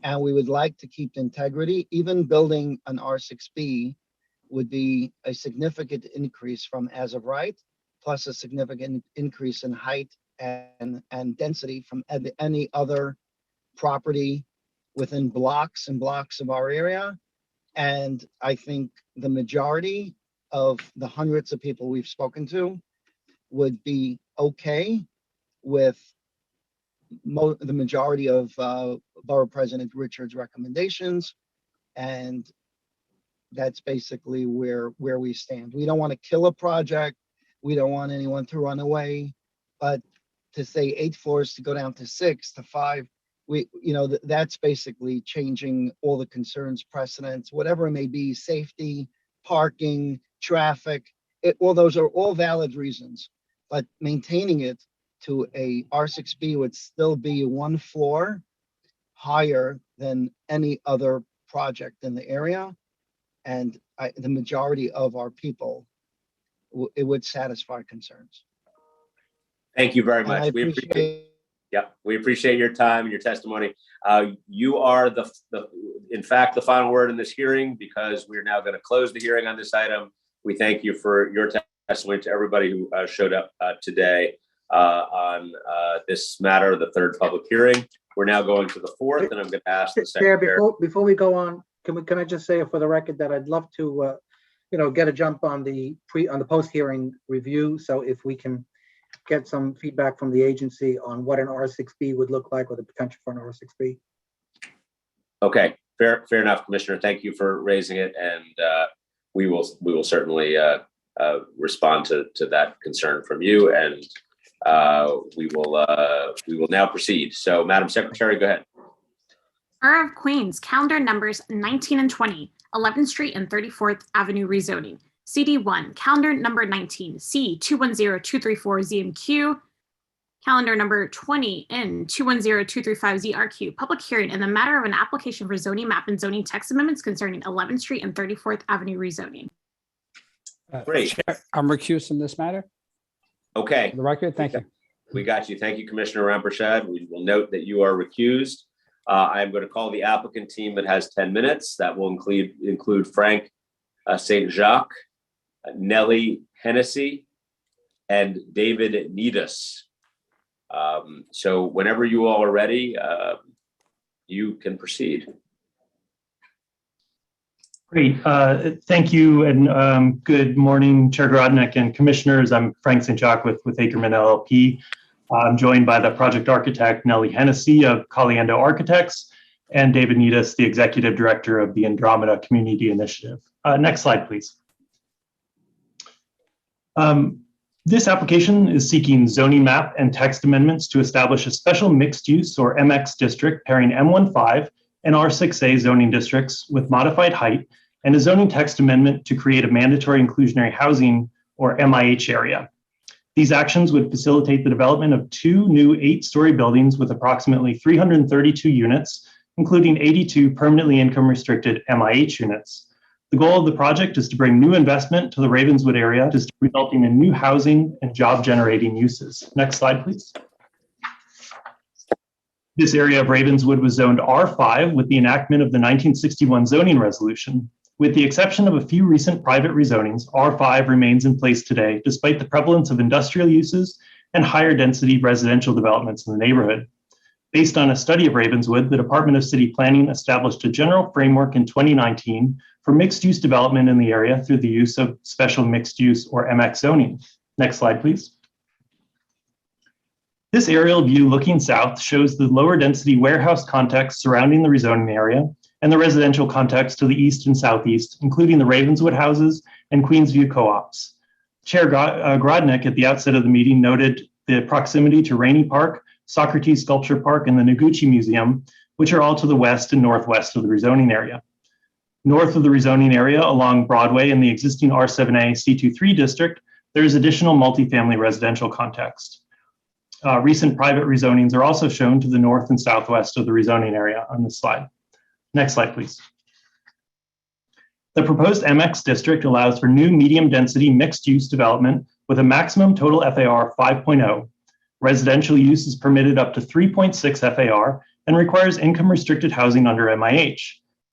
And we would like to keep the integrity. Even building an R6B would be a significant increase from as of right, plus a significant increase in height and density from any other property within blocks and blocks of our area. And I think the majority of the hundreds of people we've spoken to would be okay with the majority of Borough President Richard's recommendations. And that's basically where we stand. We don't want to kill a project. We don't want anyone to run away, but to say 8 floors to go down to 6 to 5, that's basically changing all the concerns, precedents, whatever it may be, safety, parking, traffic. Well, those are all valid reasons, but maintaining it to a R6B would still be 1 floor higher than any other project in the area. And the majority of our people, it would satisfy concerns. Thank you very much. We appreciate your time and your testimony. You are in fact, the final word in this hearing, because we're now going to close the hearing on this item. We thank you for your testimony to everybody who showed up today on this matter, the 3rd public hearing. We're now going to the 4th, and I'm going to ask the secretary. Before we go on, can I just say for the record that I'd love to, get a jump on the post-hearing review. So if we can get some feedback from the agency on what an R6B would look like, or the potential for an R6B. Okay, fair enough, Commissioner. Thank you for raising it, and we will certainly respond to that concern from you, and we will now proceed. So, Madam Secretary, go ahead. Borough of Queens, calendar numbers 19 and 20, 11th Street and 34th Avenue rezoning. CD1, calendar number 19, C210234ZMQ, calendar number 20, N210235ZRQ, public hearing in the matter of an application for zoning map and zoning text amendments concerning 11th Street and 34th Avenue rezoning. Great. Chair, I'm recused in this matter. Okay. For the record, thank you. We got you. Thank you, Commissioner Rampersad. We will note that you are recused. I'm going to call the applicant team that has 10 minutes. That will include Frank St. Jacques, Nellie Hennessy, and David Needus. So whenever you all are ready, you can proceed. Great. Thank you. And good morning, Chair Grodnick and commissioners. I'm Frank St. Jacques with Ackerman LLP. I'm joined by the project architect, Nellie Hennessy of Caliendo Architects, and David Needus, the executive director of the Andromeda Community Initiative. Next slide, please. This application is seeking zoning map and text amendments to establish a special mixed use or MX district pairing M15 and R6A zoning districts with modified height, and a zoning text amendment to create a mandatory inclusionary housing or MIH area. These actions would facilitate the development of 2 new 8-story buildings with approximately 332 units, including 82 permanently income restricted MIH units. The goal of the project is to bring new investment to the Ravenswood area, resulting in new housing and job generating uses. Next slide, please. This area of Ravenswood was zoned R5 with the enactment of the 1961 zoning resolution. With the exception of a few recent private rezonings, R5 remains in place today, despite the prevalence of industrial uses and higher density residential developments in the neighborhood. Based on a study of Ravenswood, the Department of City Planning established a general framework in 2019 for mixed-use development in the area through the use of special mixed-use or MX zoning. Next slide, please. This aerial view looking south shows the lower density warehouse context surrounding the rezoning area and the residential context to the east and southeast, including the Ravenswood houses and Queensview co-ops. Chair Grodnick at the outset of the meeting noted the proximity to Rainey Park, Socrates Sculpture Park, and the Noguchi Museum, which are all to the west and northwest of the rezoning area. North of the rezoning area along Broadway in the existing R7A C23 district, there is additional multifamily residential context. Recent private rezonings are also shown to the north and southwest of the rezoning area on this slide. Next slide, please. The proposed MX district allows for new medium density mixed use development with a maximum total FAR 5.0. Residential use is permitted up to 3.6 FAR and requires income restricted housing under MIH.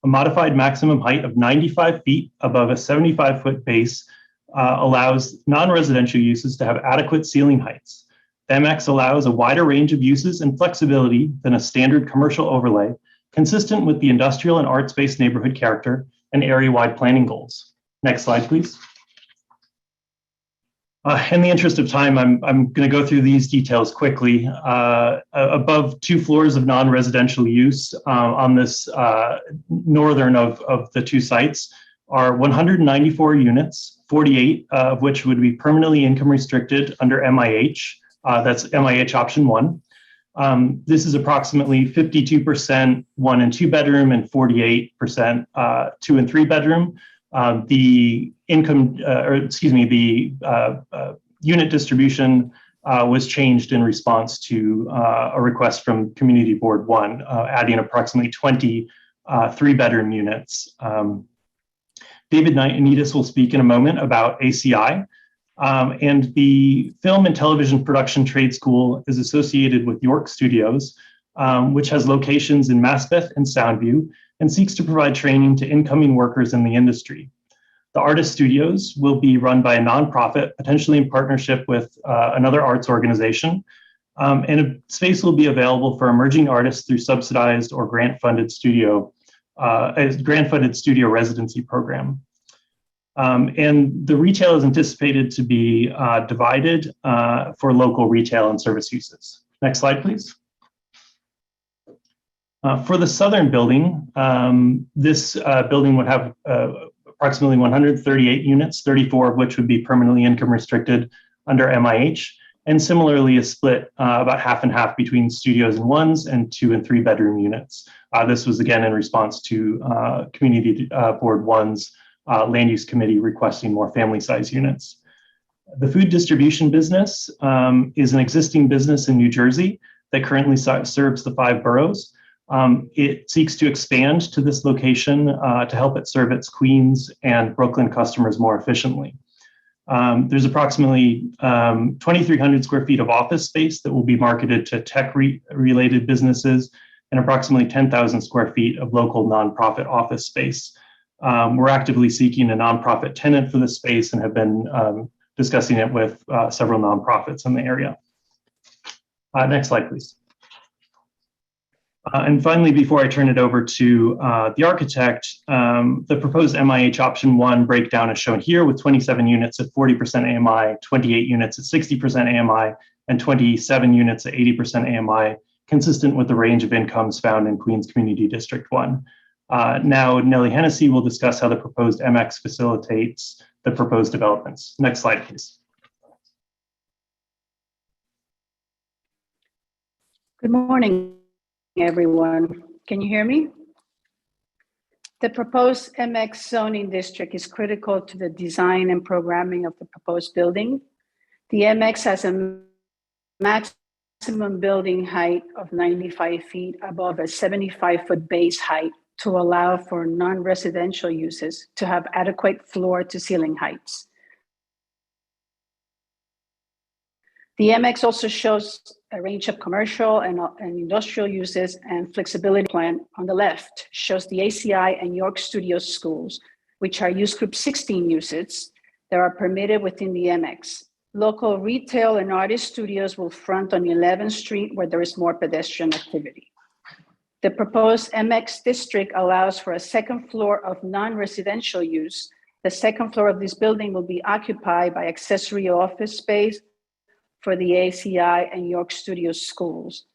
A modified maximum height of 95 feet above a 75-foot base allows non-residential uses to have adequate ceiling heights. MX allows a wider range of uses and flexibility than a standard commercial overlay, consistent with the industrial and arts-based neighborhood character and area-wide planning goals. Next slide, please. In the interest of time, I'm going to go through these details quickly. Above 2 floors of non-residential use on this northern of the 2 sites are 194 units, 48 of which would be permanently income restricted under MIH. That's MIH option 1. This is approximately 52% 1 and 2 bedroom and 48% 2 and 3 bedroom. The unit distribution was changed in response to a request from Community Board 1, adding approximately 20 3-bedroom units. David Needus will speak in a moment about ACI. And the Film and Television Production Trade School is associated with York Studios, which has locations in Maspeth and Soundview, and seeks to provide training to incoming workers in the industry. The artist studios will be run by a nonprofit, potentially in partnership with another arts organization, and a space will be available for emerging artists through subsidized or grant-funded studio residency program. And the retail is anticipated to be divided for local retail and service uses. Next slide, please. For the southern building, this building would have approximately 138 units, 34 of which would be permanently income restricted under MIH, and similarly is split about half and half between studios and ones and 2 and 3 bedroom units. This was again in response to Community Board 1's Land Use Committee requesting more family size units. The food distribution business is an existing business in New Jersey that currently serves the 5 boroughs. It seeks to expand to this location to help it serve its Queens and Brooklyn customers more efficiently. There's approximately 2,300 square feet of office space that will be marketed to tech-related businesses and approximately 10,000 square feet of local nonprofit office space. We're actively seeking a nonprofit tenant for this space and have been discussing it with several nonprofits in the area. Next slide, please. And finally, before I turn it over to the architect, the proposed MIH option 1 breakdown is shown here with 27 units at 40% AMI, 28 units at 60% AMI, and 27 units at 80% AMI, consistent with the range of incomes found in Queens Community District 1. Now, Nellie Hennessy will discuss how the proposed MX facilitates the proposed developments. Next slide, please. Good morning, everyone. Can you hear me? The proposed MX zoning district is critical to the design and programming of the proposed building. The MX has a maximum building height of 95 feet above a 75-foot base height to allow for non-residential uses to have adequate floor to ceiling heights. The MX also shows a range of commercial and industrial uses, and flexibility plan on the left shows the ACI and York Studios schools, which are use group 16 uses that are permitted within the MX. Local retail and artist studios will front on 11th Street where there is more pedestrian activity. The proposed MX district allows for a second floor of non-residential use. The second floor of this building will be occupied by accessory office space for the ACI and York Studios schools.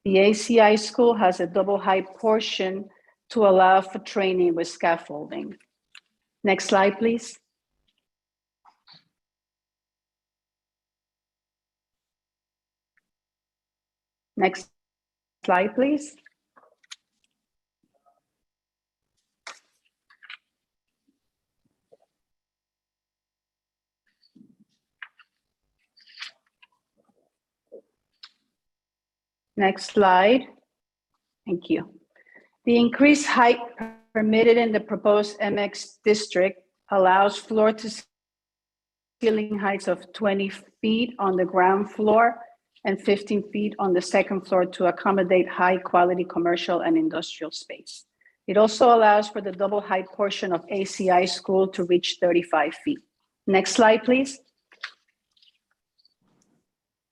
The ACI school has a double height portion to allow for training with scaffolding. Next slide, please. Next slide, please. Next slide. Thank you. The increased height permitted in the proposed MX district allows floor to ceiling heights of 20 feet on the ground floor and 15 feet on the second floor to accommodate high quality commercial and industrial space. It also allows for the double height portion of ACI school to reach 35 feet. Next slide, please.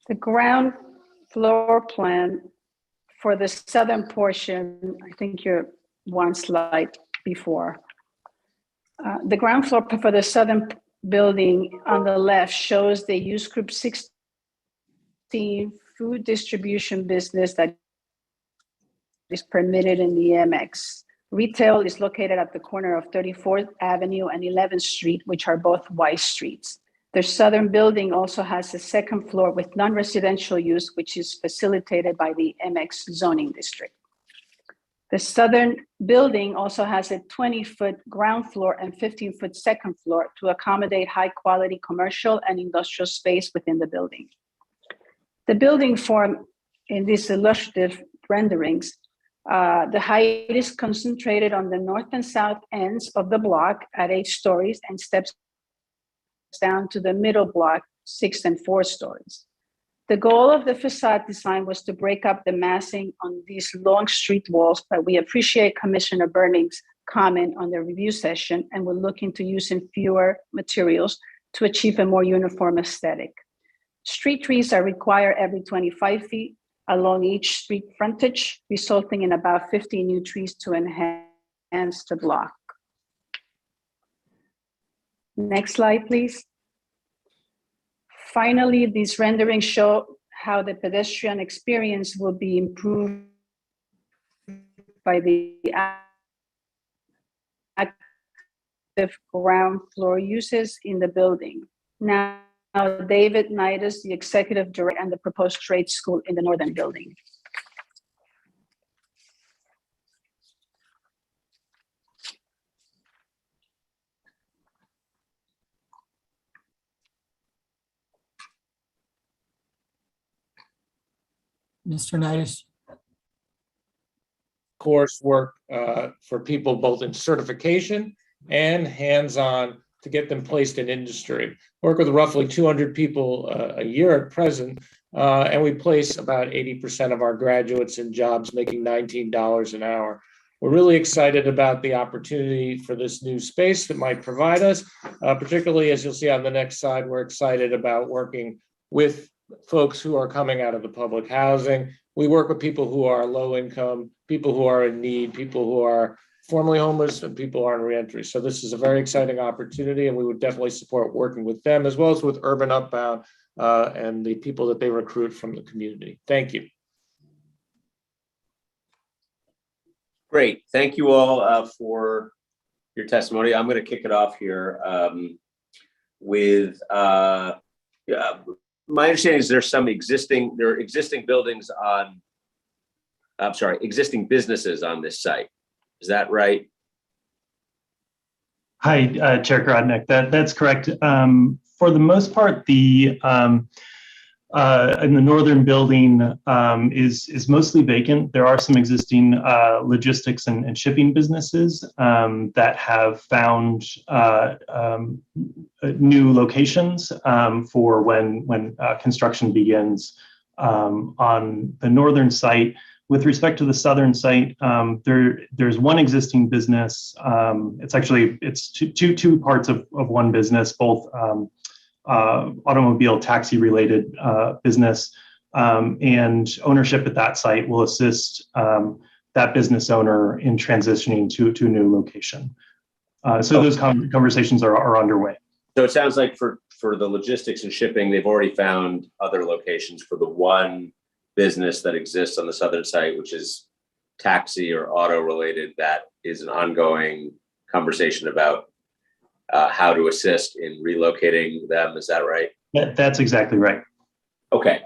The ground floor plan for the southern portion, I think you're one slide before. The ground floor for the southern building on the left shows the use group 16 food distribution business that is permitted in the MX. Retail is located at the corner of 34th Avenue and 11th Street, which are both wide streets. The southern building also has a second floor with non-residential use, which is facilitated by the MX zoning district. The southern building also has a 20-foot ground floor and 15-foot second floor to accommodate high-quality commercial and industrial space within the building. The building form in these illustrative renderings, the height is concentrated on the north and south ends of the block at 8 stories and steps down to the middle block, 6 and 4 stories. The goal of the facade design was to break up the massing on these long street walls, but we appreciate Commissioner Burning's comment on the review session, and we're looking to using fewer materials to achieve a more uniform aesthetic. Street trees are required every 25 feet along each street frontage, resulting in about 50 new trees to enhance the block. Next slide, please. Finally, these renderings show how the pedestrian experience will be improved by the active ground floor uses in the building. Now, David Midas, the executive director and the proposed trade school in the northern building. Mr. Nidis. Coursework for people both in certification and hands-on to get them placed in industry. Work with roughly 200 people a year at present, and we place about 80% of our graduates in jobs making $19 an hour. We're really excited about the opportunity for this new space that might provide us, particularly as you'll see on the next slide, we're excited about working with folks who are coming out of the public housing. We work with people who are low income, people who are in need, people who are formerly homeless, and people who are in reentry. So this is a very exciting opportunity, and we would definitely support working with them as well as with Urban Upbound and the people that they recruit from the community. Thank you. Great. Thank you all for your testimony. I'm going to kick it off here with my understanding is there's some existing buildings on, existing businesses on this site. Is that right? Hi, Chair Grodnick. That's correct. For the most part, the in the northern building is mostly vacant. There are some existing logistics and shipping businesses that have found new locations for when construction begins on the northern site. With respect to the southern site, there's one existing business. It's two parts of one business, both automobile taxi related business, and ownership at that site will assist that business owner in transitioning to a new location. So those conversations are underway. So it sounds like for the logistics and shipping, they've already found other locations for the one business that exists on the southern site, which is taxi or auto related. That is an ongoing conversation about how to assist in relocating them. Is that right? That's exactly right. Okay.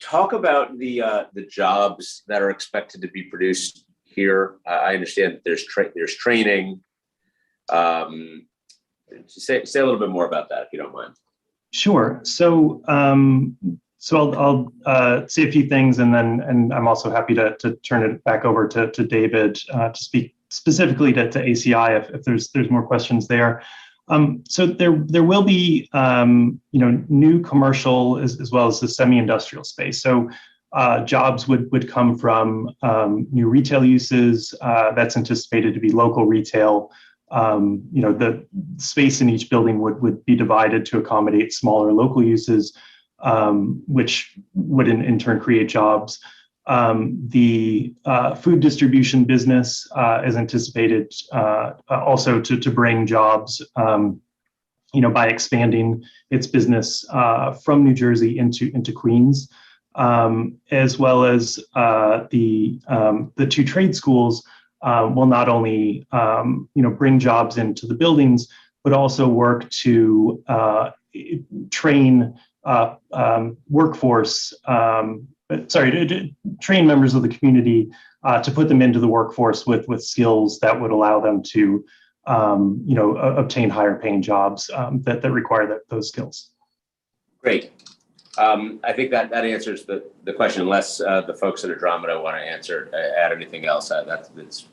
Talk about the jobs that are expected to be produced here. I understand that there's training. Say a little bit more about that, if you don't mind. Sure. So I'll say a few things, and I'm also happy to turn it back over to David to speak specifically to ACI if there's more questions there. So there will be new commercial as well as the semi-industrial space. So jobs would come from new retail uses. That's anticipated to be local retail. The space in each building would be divided to accommodate smaller local uses, which would in turn create jobs. The food distribution business is anticipated also to bring jobs, by expanding its business from New Jersey into Queens, as well as the two trade schools will not only bring jobs into the buildings, but also work to train train members of the community to put them into the workforce with skills that would allow them to obtain higher paying jobs that require those skills. Great. I think that answers the question, unless the folks in Andromeda want to add anything else. That's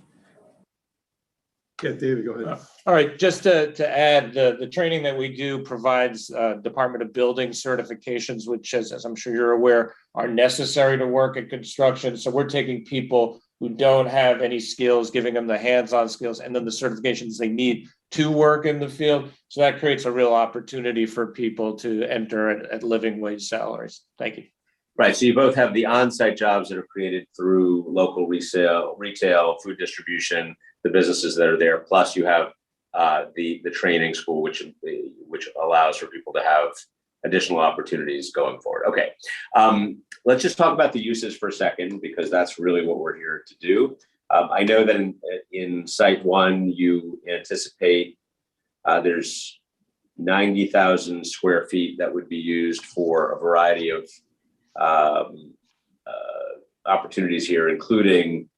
Yeah, David, go ahead. All right, just to add, the training that we do provides Department of Building certifications, which, as I'm sure you're aware, are necessary to work in construction. So we're taking people who don't have any skills, giving them the hands-on skills, and then the certifications they need to work in the field. So that creates a real opportunity for people to enter at living wage salaries. Thank you. right. So you both have the on-site jobs that are created through local retail, food distribution, the businesses that are there. Plus you have the training school, which allows for people to have additional opportunities going forward. Okay, let's just talk about the uses for a second, because that's really what we're here to do. I know that in site one, you anticipate there's 90,000 square feet that would be used for a variety of opportunities here, including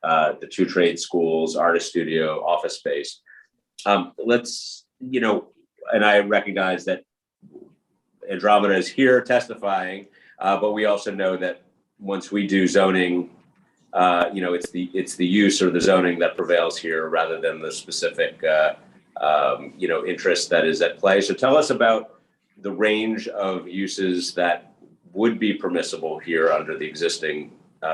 the 2 trade schools, artist studio, office space. Let's, and I recognize that Andromeda is here testifying, but we also know that once we do zoning, it's the use or the zoning that prevails here rather than the specific, interest that is at play. So tell us about the range of uses that would be permissible here under the existing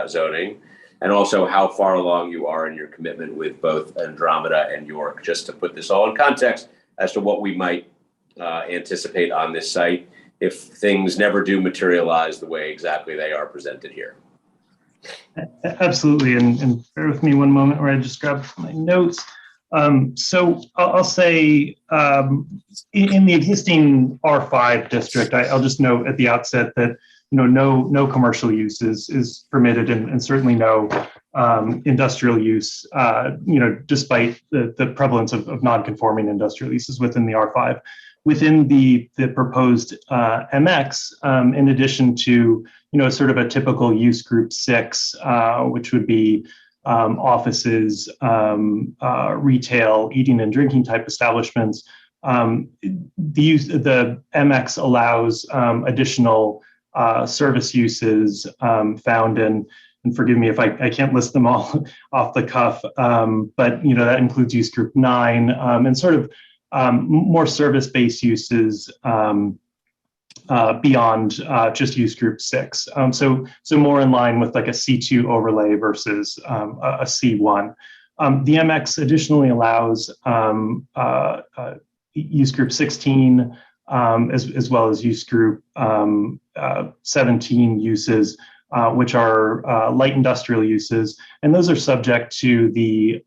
zoning, and also how far along you are in your commitment with both Andromeda and York, just to put this all in context as to what we might anticipate on this site if things never do materialize the way exactly they are presented here. Absolutely, and bear with me one moment where I just grab my notes. So I'll say in the existing R5 district, I'll just note at the outset that no commercial use is permitted, and certainly no industrial use. Despite the prevalence of non-conforming industrial uses within the R5. Within the proposed MX, in addition to sort of a typical use group 6, which would be offices, retail, eating and drinking type establishments, the MX allows additional service uses found in, and forgive me if I can't list them all off the cuff, but that includes use group 9 and sort of more service-based uses beyond just use group 6. So more in line with like a C2 overlay versus a C1. The MX additionally allows use group 16 as well as use group 17 uses, which are light industrial uses, and those are subject to the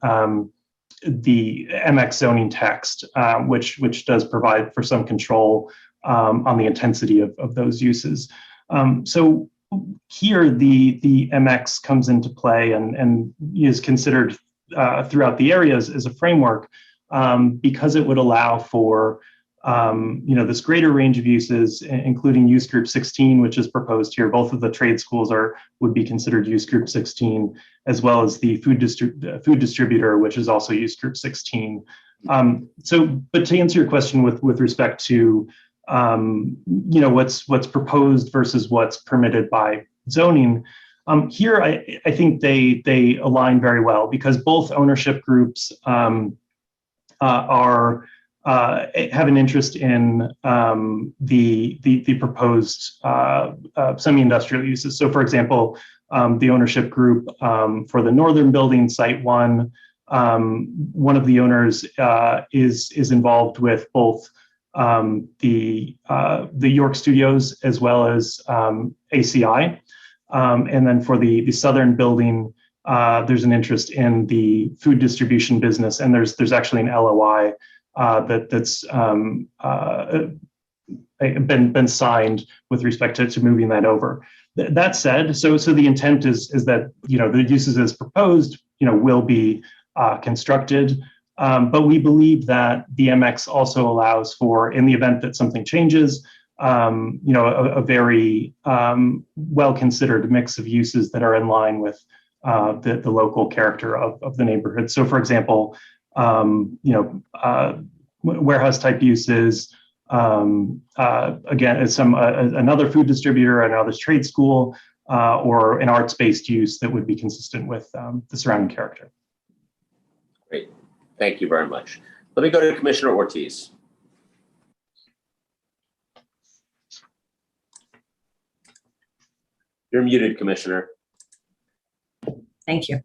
MX zoning text, which does provide for some control on the intensity of those uses. So here the MX comes into play and is considered throughout the areas as a framework because it would allow for this greater range of uses, including use group 16, which is proposed here. Both of the trade schools would be considered use group 16, as well as the food distributor, which is also use group 16. But to answer your question with respect to what's proposed versus what's permitted by zoning, here I think they align very well because both ownership groups have an interest in the proposed semi-industrial uses. So, for example, the ownership group for the northern building, Site 1, one of the owners is involved with both the York Studios as well as ACI. And then for the southern building, there's an interest in the food distribution business, and there's actually an LOI that's been signed with respect to moving that over. That said, so the intent is that the uses as proposed will be constructed, but we believe that the MX also allows for, in the event that something changes, a very well-considered mix of uses that are in line with the local character of the neighborhood. So, for example, warehouse type uses, again, as another food distributor, another trade school, or an arts-based use that would be consistent with the surrounding character. Great, thank you very much. Let me go to Commissioner Ortiz. You're muted, Commissioner. Thank you.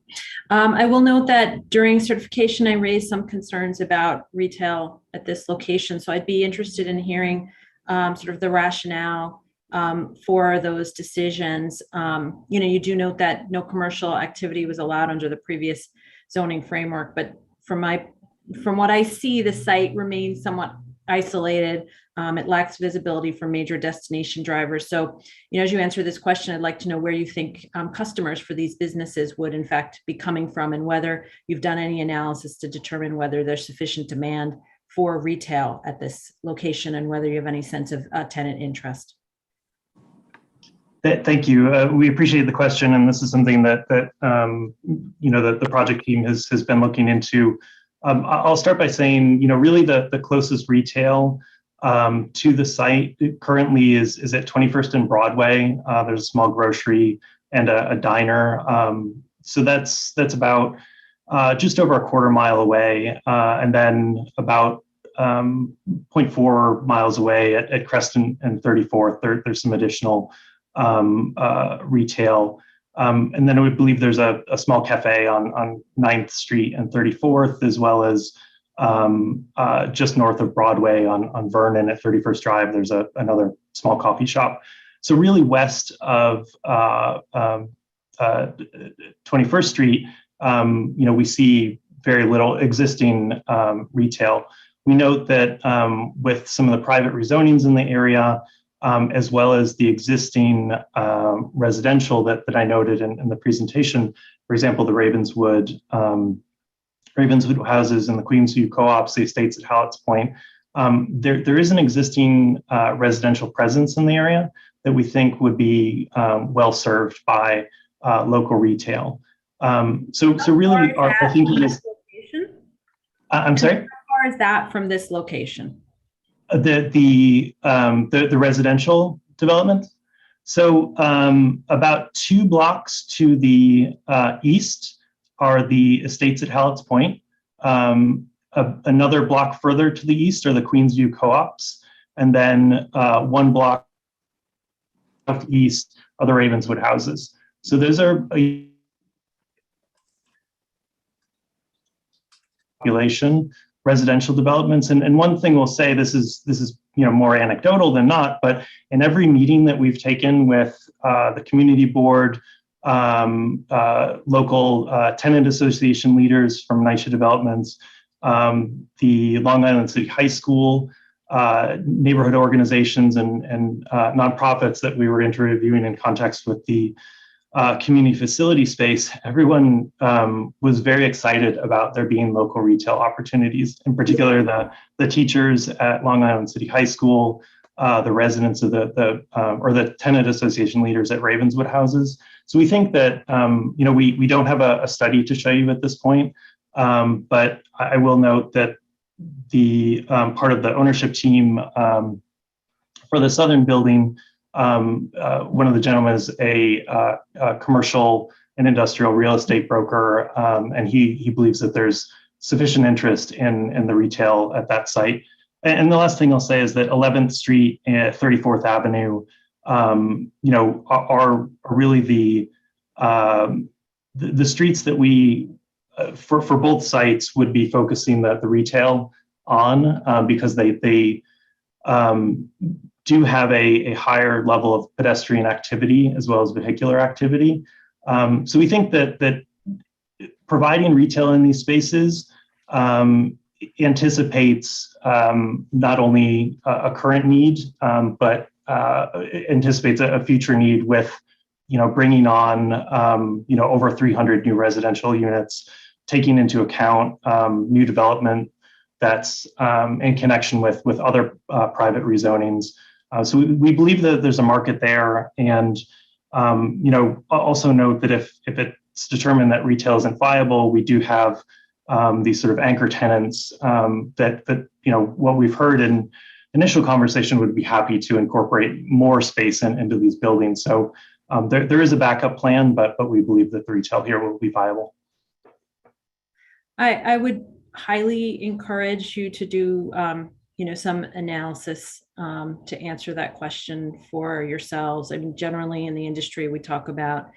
I will note that during certification, I raised some concerns about retail at this location. So I'd be interested in hearing sort of the rationale for those decisions. You do note that no commercial activity was allowed under the previous zoning framework, but from what I see, the site remains somewhat isolated. It lacks visibility for major destination drivers. So, as you answer this question, I'd like to know where you think customers for these businesses would in fact be coming from, and whether you've done any analysis to determine whether there's sufficient demand for retail at this location, and whether you have any sense of tenant interest. Thank you. We appreciate the question, and this is something that the project team has been looking into. I'll start by saying, really the closest retail to the site currently is at 21st and Broadway. There's a small grocery and a diner. So that's about just over a quarter mile away, and then about 0.4 miles away at Creston and 34th. There's some additional retail. And then I would believe there's a small cafe on 9th Street and 34th, as well as just north of Broadway on Vernon at 31st Drive. There's another small coffee shop. So really west of 21st Street, we see very little existing retail. We note that with some of the private rezonings in the area, as well as the existing residential that I noted in the presentation, for example, the Ravenswood houses and the Queensview co-ops, the estates at Hallett's Point, there is an existing residential presence in the area that we think would be well served by local retail. So really our thinking is, I'm sorry? How far is that from this location? The residential development. So about 2 blocks to the east are the estates at Hallett's Point. Another block further to the east are the Queensview co-ops, and then 1 block east are the Ravenswood houses. So those are population residential developments. And one thing we'll say, this is more anecdotal than not, but in every meeting that we've taken with the community board, local tenant association leaders from NYCHA Developments, the Long Island City High School, neighborhood organizations and nonprofits that we were interviewing in context with the community facility space, everyone was very excited about there being local retail opportunities, in particular the teachers at Long Island City High School, the residents of the tenant association leaders at Ravenswood houses. So we think that, we don't have a study to show you at this point, but I will note that the part of the ownership team for the southern building, one of the gentlemen is a commercial and industrial real estate broker, and he believes that there's sufficient interest in the retail at that site. And the last thing I'll say is that 11th Street and 34th Avenue, are really the streets that we, for both sites, would be focusing the retail on, because they do have a higher level of pedestrian activity as well as vehicular activity. So we think that providing retail in these spaces anticipates not only a current need, but anticipates a future need with, bringing on, over 300 new residential units, taking into account new development that's in connection with other private rezonings. So we believe that there's a market there, and also note that if it's determined that retail isn't viable, we do have these sort of anchor tenants that what we've heard in initial conversation would be happy to incorporate more space into these buildings. So there is a backup plan, but we believe that the retail here will be viable. I would highly encourage you to do some analysis to answer that question for yourselves. I mean, generally in the industry, we talk about,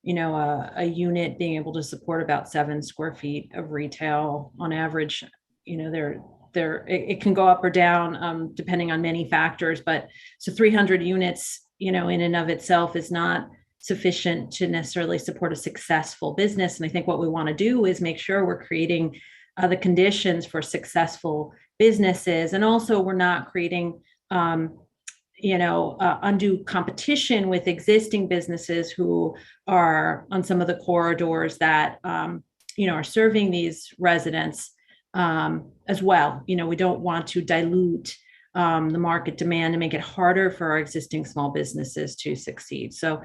a unit being able to support about 7 square feet of retail on average. It can go up or down depending on many factors, but so 300 units, in and of itself is not sufficient to necessarily support a successful business. And I think what we want to do is make sure we're creating the conditions for successful businesses, and also we're not creating undue competition with existing businesses who are on some of the corridors that are serving these residents. as well. You know, we don't want to dilute the market demand and make it harder for our existing small businesses to succeed. So,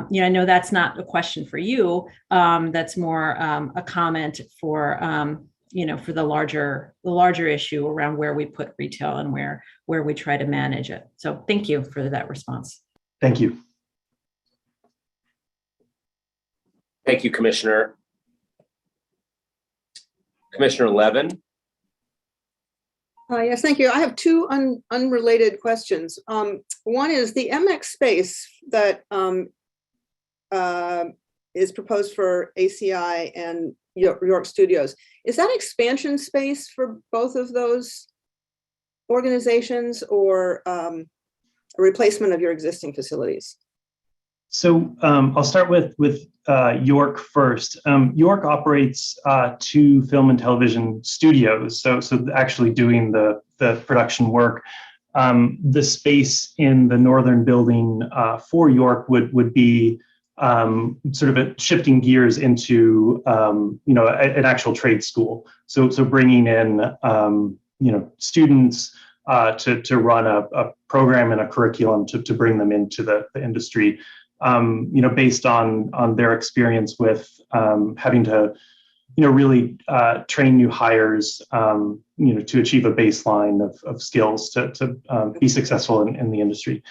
you know, I know that's not a question for you. That's more a comment for, you know, for the larger issue around where we put retail and where we try to manage it. So thank you for that response. Thank you. Thank you, Commissioner. Commissioner Levin. Yes, thank you. I have two unrelated questions. One is the MX space that is proposed for ACI and York Studios. Is that expansion space for both of those organizations, or a replacement of your existing facilities? So I'll start with York first. York operates 2 film and television studios, so actually doing the production work. The space in the northern building for York would be sort of shifting gears into you know, an actual trade school. So bringing in you know, students to run a program and a curriculum to bring them into the industry. You know, based on their experience with having to, you know, really train new hires, you know, to achieve a baseline of skills to be successful in the industry.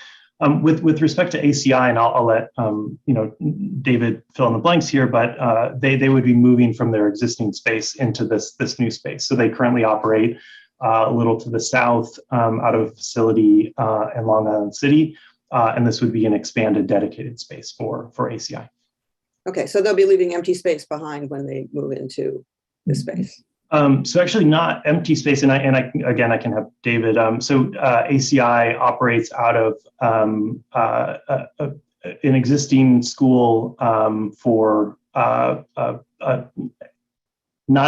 With respect to ACI, and I'll let you know, David fill in the blanks here, but they would be moving from their existing space into this new space. So they currently operate a little to the south out of a facility in Long Island City. And this would be an expanded dedicated space for ACI. Okay, so they'll be leaving empty space behind when they move into the space. So actually not empty space, and I again, I can have David. So ACI operates out of an existing school for not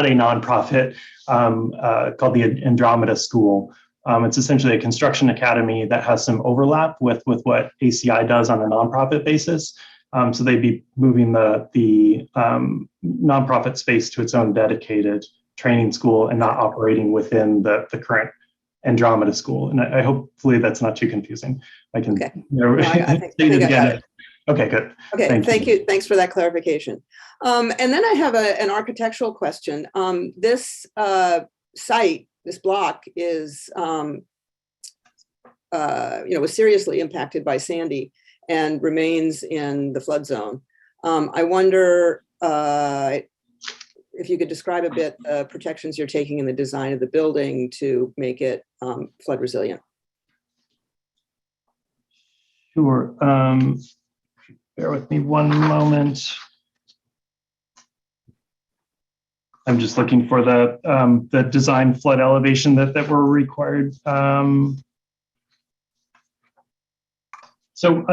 a nonprofit called the Andromeda School. It's essentially a construction academy that has some overlap with what ACI does on a nonprofit basis. So they'd be moving the nonprofit space to its own dedicated training school and not operating within the current Andromeda School. And I hopefully that's not too confusing. I can say it again. Okay, good. Okay, thank you. Thanks for that clarification. And then I have an architectural question. This site, this block is, you know, was seriously impacted by Sandy and remains in the flood zone. I wonder if you could describe a bit protections you're taking in the design of the building to make it flood resilient. Sure. Bear with me one moment. I'm just looking for the design flood elevation that were required. So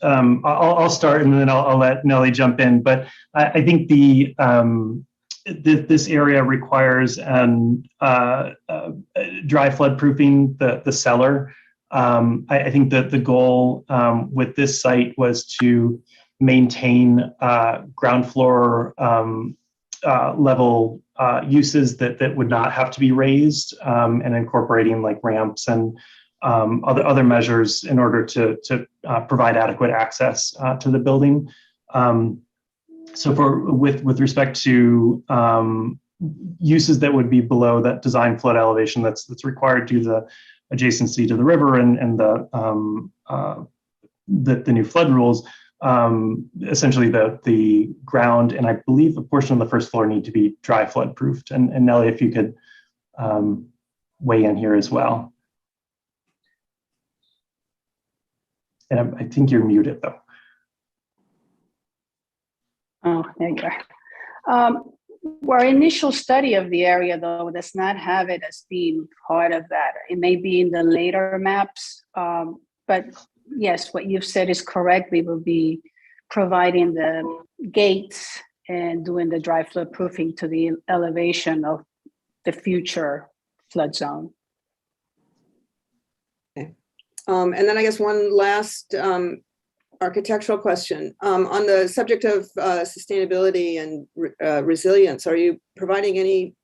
I'll start and then I'll let Nellie jump in. But I think this area requires dry flood proofing the cellar. I think that the goal with this site was to maintain ground floor level uses that would not have to be raised, and incorporating like ramps and other measures in order to provide adequate access to the building. So with respect to uses that would be below that design flood elevation that's required due to the adjacency to the river and the new flood rules, essentially the ground and I believe a portion of the first floor need to be dry flood proofed. And Nellie, if you could weigh in here as well. And I think you're muted though. Oh, there you are. Our initial study of the area, though, does not have it as being part of that. It may be in the later maps, but yes, what you've said is correct. We will be providing the gates and doing the dry flood proofing to the elevation of the future flood zone. Okay. And then I guess one last architectural question. On the subject of sustainability and resilience, are you providing any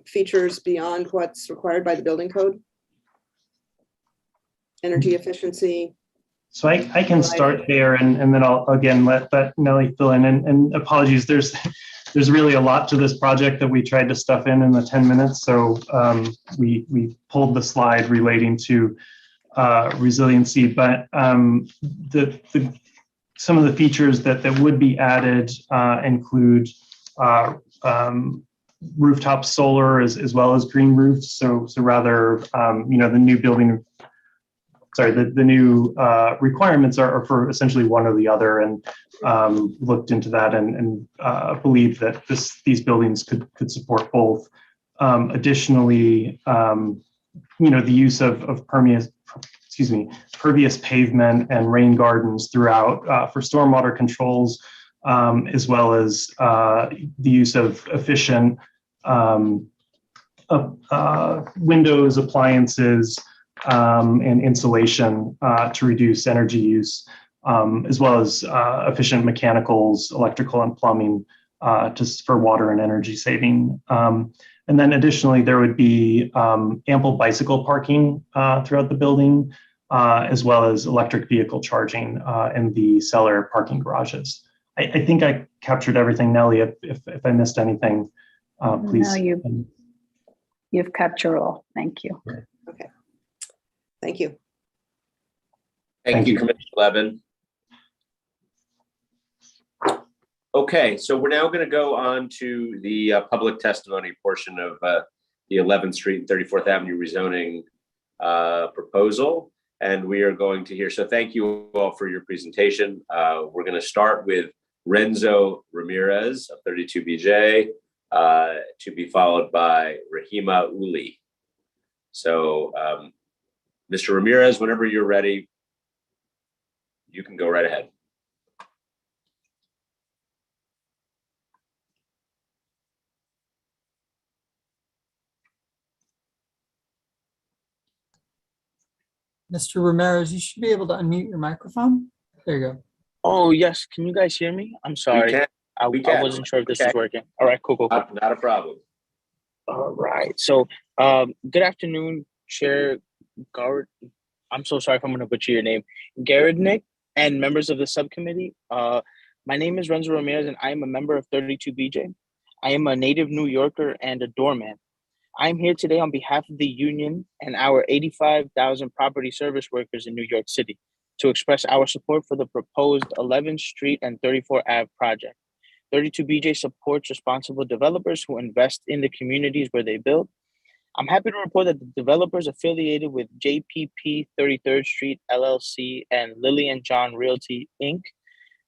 features beyond what's required by the building code? Energy efficiency? So I can start there, and then I'll again let Nellie fill in. And apologies, there's really a lot to this project that we tried to stuff in the 10 minutes. So we pulled the slide relating to resiliency, but some of the features that would be added include rooftop solar as well as green roofs. So rather, the new building. Sorry, the new requirements are for essentially one or the other, and looked into that and believe that these buildings could support both. Additionally, the use of pervious pavement and rain gardens throughout for stormwater controls, as well as the use of efficient windows, appliances, and insulation to reduce energy use, as well as efficient mechanicals, electrical, and plumbing just for water and energy saving. And then additionally, there would be ample bicycle parking throughout the building, as well as electric vehicle charging in the cellar parking garages. I think I captured everything, Nellie. If I missed anything, please. No, you've captured all. Thank you. Okay. Thank you. Thank you, Commissioner Levin. Okay, so we're now going to go on to the public testimony portion of the 11th Street and 34th Avenue rezoning proposal. And we are going to hear, so thank you all for your presentation. We're going to start with Renzo Ramirez of 32BJ, to be followed by Rahima Uli. So, Mr. Ramirez, whenever you're ready, you can go right ahead. Mr. Ramirez, you should be able to unmute your microphone. There you go. Oh, yes. Can you guys hear me? I'm sorry. I wasn't sure if this was working. All right, cool. Not a problem. All right. So, good afternoon, Chair Garrett. I'm so sorry if I'm going to butcher your name. Garadnik and members of the subcommittee. My name is Renzo Ramirez, and I am a member of 32BJ. I am a native New Yorker and a doorman. I am here today on behalf of the union and our 85,000 property service workers in New York City to express our support for the proposed 11th Street and 34th Ave project. 32BJ supports responsible developers who invest in the communities where they build. I'm happy to report that the developers affiliated with JPP 33rd Street LLC and Lily and John Realty Inc.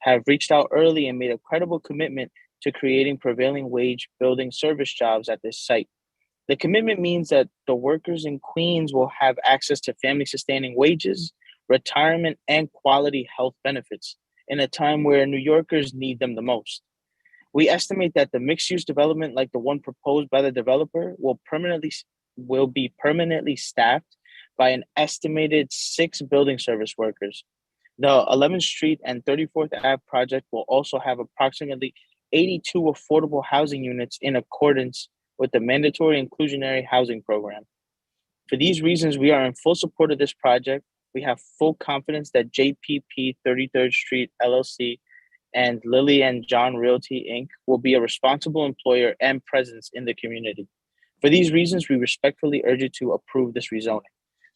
have reached out early and made a credible commitment to creating prevailing wage building service jobs at this site. The commitment means that the workers in Queens will have access to family-sustaining wages, retirement, and quality health benefits in a time where New Yorkers need them the most. We estimate that the mixed-use development like the one proposed by the developer will be permanently staffed by an estimated 6 building service workers. The 11th Street and 34th Ave project will also have approximately 82 affordable housing units in accordance with the mandatory inclusionary housing program. For these reasons, we are in full support of this project. We have full confidence that JPP 33rd Street LLC and Lily and John Realty Inc. will be a responsible employer and presence in the community. For these reasons, we respectfully urge you to approve this rezoning.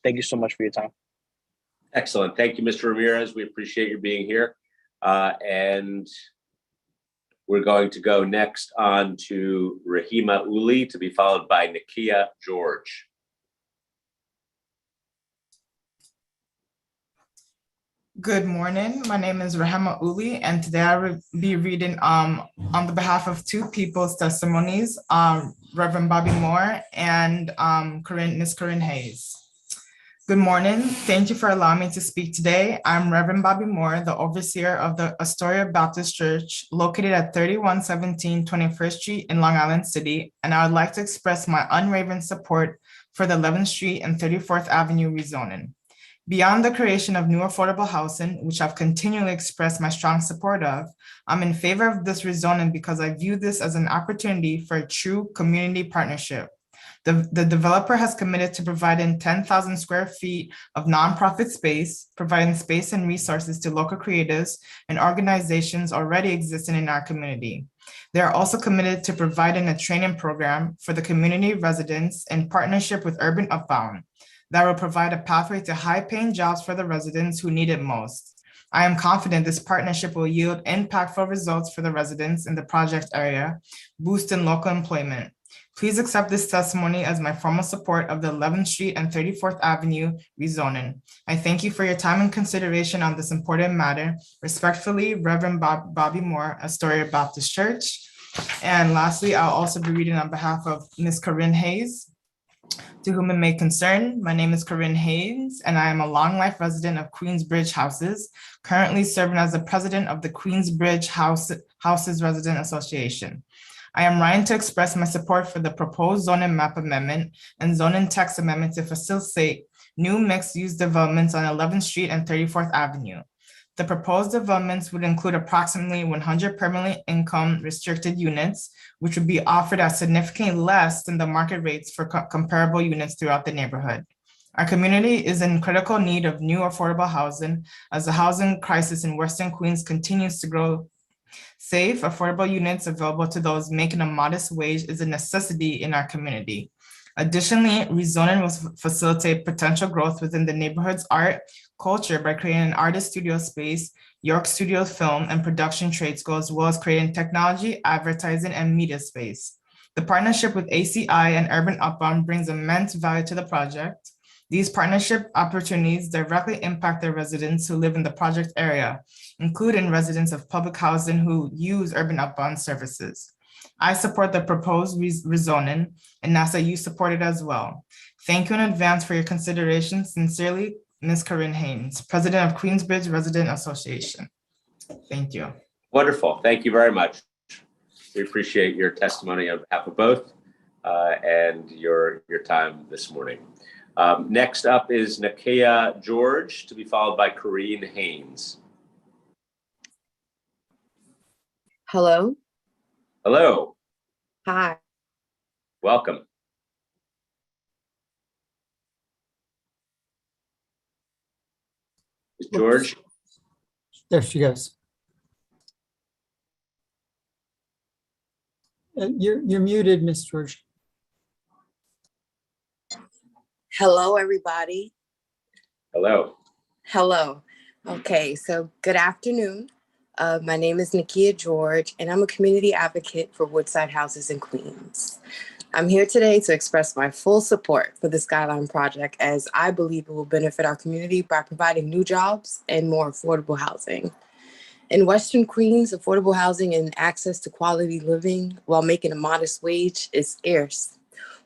Thank you so much for your time. Excellent. Thank you, Mr. Ramirez. We appreciate you being here. And we're going to go next on to Rahima Uli, to be followed by Nakia George. Good morning. My name is Rahima Uli, and today I will be reading on the behalf of 2 people's testimonies, Reverend Bobby Moore and Miss Corinne Hayes. Good morning. Thank you for allowing me to speak today. I'm Reverend Bobby Moore, the overseer of the Astoria Baptist Church located at 3117 21st Street in Long Island City, and I would like to express my unwavering support for the 11th Street and 34th Avenue rezoning. Beyond the creation of new affordable housing, which I've continually expressed my strong support of, I'm in favor of this rezoning because I view this as an opportunity for a true community partnership. The developer has committed to providing 10,000 square feet of nonprofit space, providing space and resources to local creatives and organizations already existing in our community. They are also committed to providing a training program for the community residents in partnership with Urban Upbound that will provide a pathway to high-paying jobs for the residents who need it most. I am confident this partnership will yield impactful results for the residents in the project area, boosting local employment. Please accept this testimony as my formal support of the 11th Street and 34th Avenue rezoning. I thank you for your time and consideration on this important matter. Respectfully, Reverend Bobby Moore, Astoria Baptist Church. And lastly, I'll also be reading on behalf of Ms. Corinne Hayes. To whom it may concern, my name is Corinne Hayes, and I am a long life resident of Queensbridge Houses, currently serving as the president of the Queensbridge Houses Resident Association. I am writing to express my support for the proposed zoning map amendment and zoning text amendment to facilitate new mixed-use developments on 11th Street and 34th Avenue. The proposed developments would include approximately 100 permanently income restricted units, which would be offered at significantly less than the market rates for comparable units throughout the neighborhood. Our community is in critical need of new affordable housing as the housing crisis in Western Queens continues to grow. Safe, affordable units available to those making a modest wage is a necessity in our community. Additionally, rezoning will facilitate potential growth within the neighborhood's art, culture by creating an artist studio space, York Studio film and production trade school, as well as creating technology, advertising, and media space. The partnership with ACI and Urban Upbound brings immense value to the project. These partnership opportunities directly impact the residents who live in the project area, including residents of public housing who use Urban Upbound services. I support the proposed rezoning and ask that you support it as well. Thank you in advance for your consideration. Sincerely, Ms. Corinne Haynes, President of Queensbridge Resident Association. Thank you. Wonderful. Thank you very much. We appreciate your testimony on behalf of both and your time this morning. Next up is Nakia George, to be followed by Corinne Haynes. Hello. Hello. Hi. Welcome. George. There she goes. You're muted, Miss George. Hello, everybody. Hello. Hello. Okay, so good afternoon. My name is Nakia George, and I'm a community advocate for Woodside Houses in Queens. I'm here today to express my full support for the Skyline Project, as I believe it will benefit our community by providing new jobs and more affordable housing. In Western Queens, affordable housing and access to quality living while making a modest wage is scarce.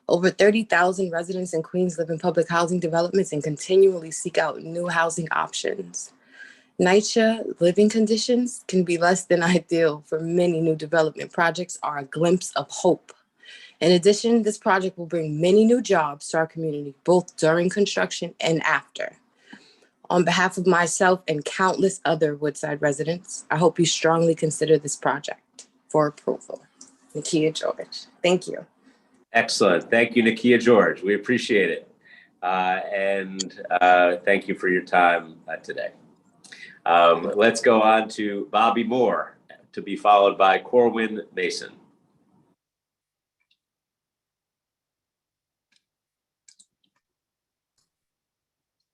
Over 30,000 residents in Queens live in public housing developments and continually seek out new housing options. NYCHA living conditions can be less than ideal for many new development projects are a glimpse of hope. In addition, this project will bring many new jobs to our community, both during construction and after. On behalf of myself and countless other Woodside residents, I hope you strongly consider this project for approval. Nakia George, thank you. Excellent. Thank you, Nakia George. We appreciate it. Thank you for your time today. Let's go on to Bobby Moore, to be followed by Corwin Mason.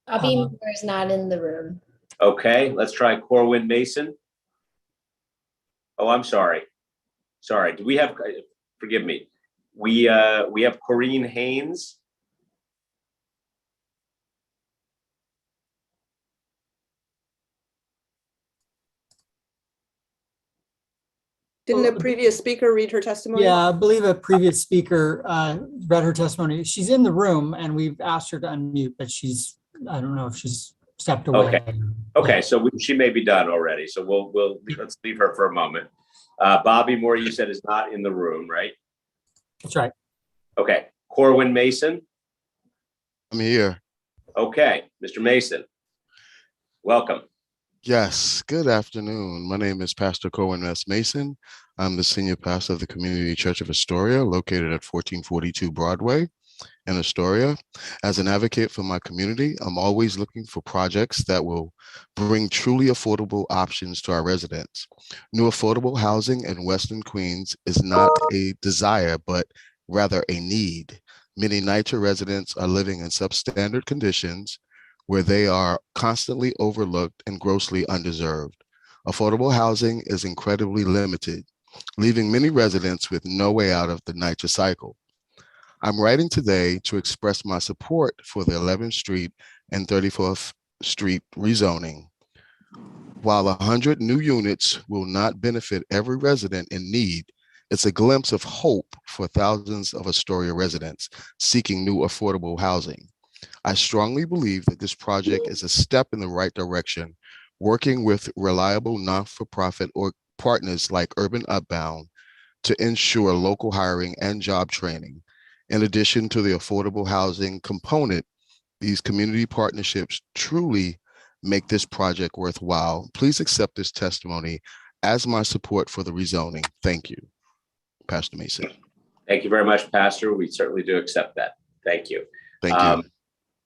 Bobby Moore is not in the room. Okay, let's try Corwin Mason. Oh, I'm sorry. Sorry. Do we have, forgive me. We have Corinne Haynes. Didn't a previous speaker read her testimony? Yeah, I believe a previous speaker read her testimony. She's in the room and we've asked her to unmute, but I don't know if she's stepped away. Okay, yeah. So she may be done already. So let's leave her for a moment. Bobby Moore, you said, is not in the room, right? That's right. Okay, Corwin Mason. I'm here. Okay, Mr. Mason, Welcome. Yes, good afternoon. My name is Pastor Cohen S. Mason. I'm the senior pastor of the Community Church of Astoria, located at 1442 Broadway in Astoria. As an advocate for my community, I'm always looking for projects that will bring truly affordable options to our residents. New affordable housing in Western Queens is not a desire, but rather a need. Many NYCHA residents are living in substandard conditions where they are constantly overlooked and grossly undeserved. Affordable housing is incredibly limited, leaving many residents with no way out of the NYCHA cycle. I'm writing today to express my support for the 11th Street and 34th Street rezoning. While 100 new units will not benefit every resident in need, it's a glimpse of hope for thousands of Astoria residents seeking new affordable housing. I strongly believe that this project is a step in the right direction, working with reliable non-for-profit or partners like Urban Upbound to ensure local hiring and job training. In addition to the affordable housing component, these community partnerships truly make this project worthwhile. Please accept this testimony as my support for the rezoning. Thank you, Pastor Mason. Thank you very much, Pastor. We certainly do accept that. Thank you. Thank you.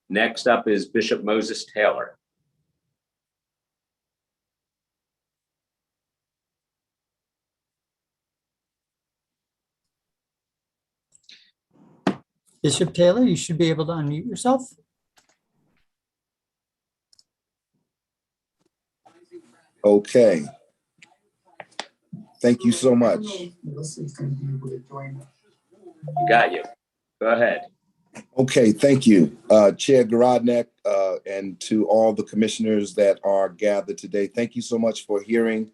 Next up is Bishop Moses Taylor. Bishop Taylor, you should be able to unmute yourself. Okay. Thank you so much. Got you. Go ahead. Okay, thank you, Chair Garodnek, and to all the commissioners that are gathered today. Thank you so much for hearing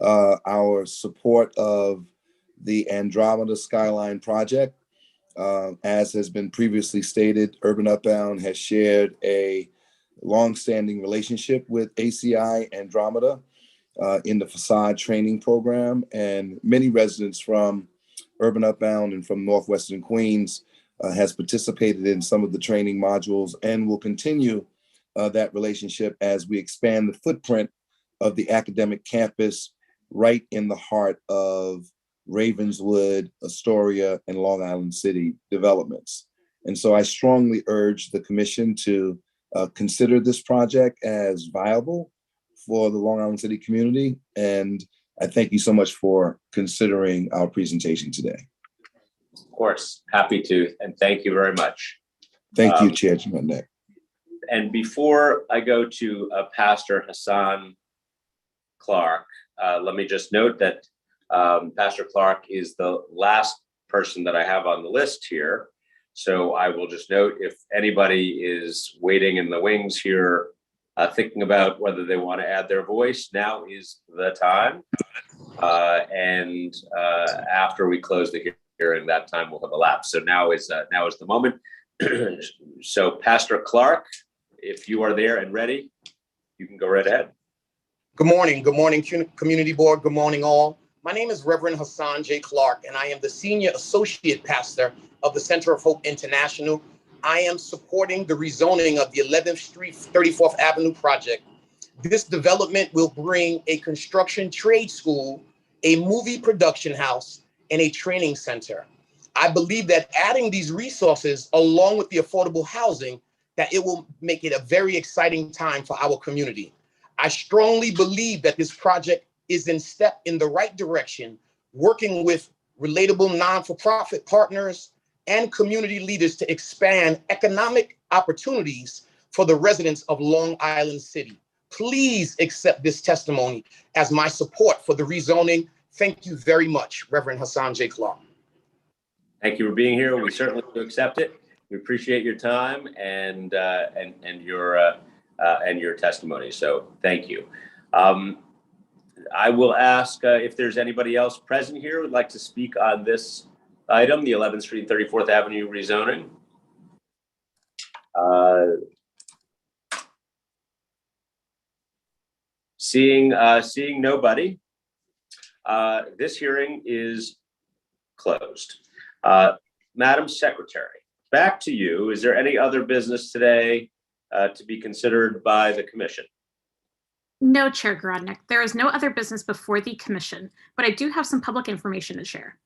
our support of the Andromeda Skyline project. As has been previously stated, Urban Upbound has shared a long-standing relationship with ACI Andromeda in the facade training program, and many residents from Urban Upbound and from Northwestern Queens has participated in some of the training modules and will continue that relationship as we expand the footprint of the academic campus right in the heart of Ravenswood, Astoria, and Long Island City developments. And so I strongly urge the commission to consider this project as viable for the Long Island City community. And I thank you so much for considering our presentation today. Of course, happy to, and thank you very much. Thank you, Chair Garodnek. And before I go to Pastor Hassan Clark, let me just note that Pastor Clark is the last person that I have on the list here. So I will just note, if anybody is waiting in the wings here, thinking about whether they want to add their voice, now is the time. And after we close the hearing, that time will have elapsed. So now is the moment. So Pastor Clark, if you are there and ready, you can go right ahead. Good morning, Community Board. Good morning, all. My name is Reverend Hassan J. Clark, and I am the Senior Associate Pastor of the Center of Hope International. I am supporting the rezoning of the 11th Street, 34th Avenue project. This development will bring a construction trade school, a movie production house, and a training center. I believe that adding these resources along with the affordable housing, that it will make it a very exciting time for our community. I strongly believe that this project is in the right direction, working with relatable non-for-profit partners and community leaders to expand economic opportunities for the residents of Long Island City. Please accept this testimony as my support for the rezoning. Thank you very much, Reverend Hassan J. Clark. Thank you for being here. We certainly do accept it. We appreciate your time and your testimony. So thank you. I will ask if there's anybody else present here who would like to speak on this item, the 11th Street, 34th Avenue rezoning. Seeing nobody, this hearing is closed. Madam Secretary, back to you. Is there any other business today to be considered by the commission? No, Chair Grodnick, there is no other business before the commission, but I do have some public information to share.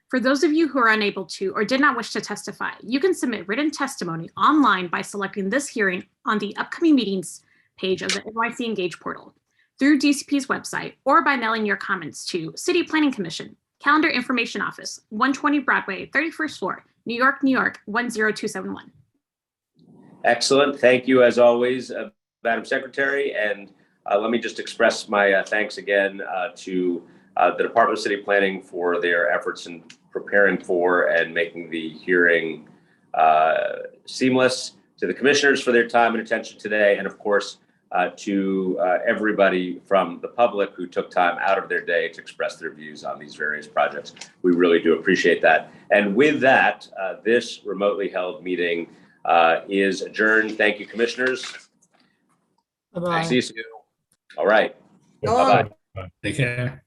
For those of you who are unable to or did not wish to testify, you can submit written testimony online by selecting this hearing on the upcoming meetings page of the NYC Engage portal, through DCP's website, or by mailing your comments to City Planning Commission, Calendar Information Office, 120 Broadway, 31st floor, New York, New York, 10271. Excellent. Thank you, as always, Madam Secretary. And let me just express my thanks again to the Department of City Planning for their efforts in preparing for and making the hearing seamless, to the commissioners for their time and attention today, and of course, to everybody from the public who took time out of their day to express their views on these various projects. We really do appreciate that. And with that, this remotely held meeting is adjourned. Thank you, commissioners. Bye-bye. See you soon. All right. Go on. Bye-bye. Take care.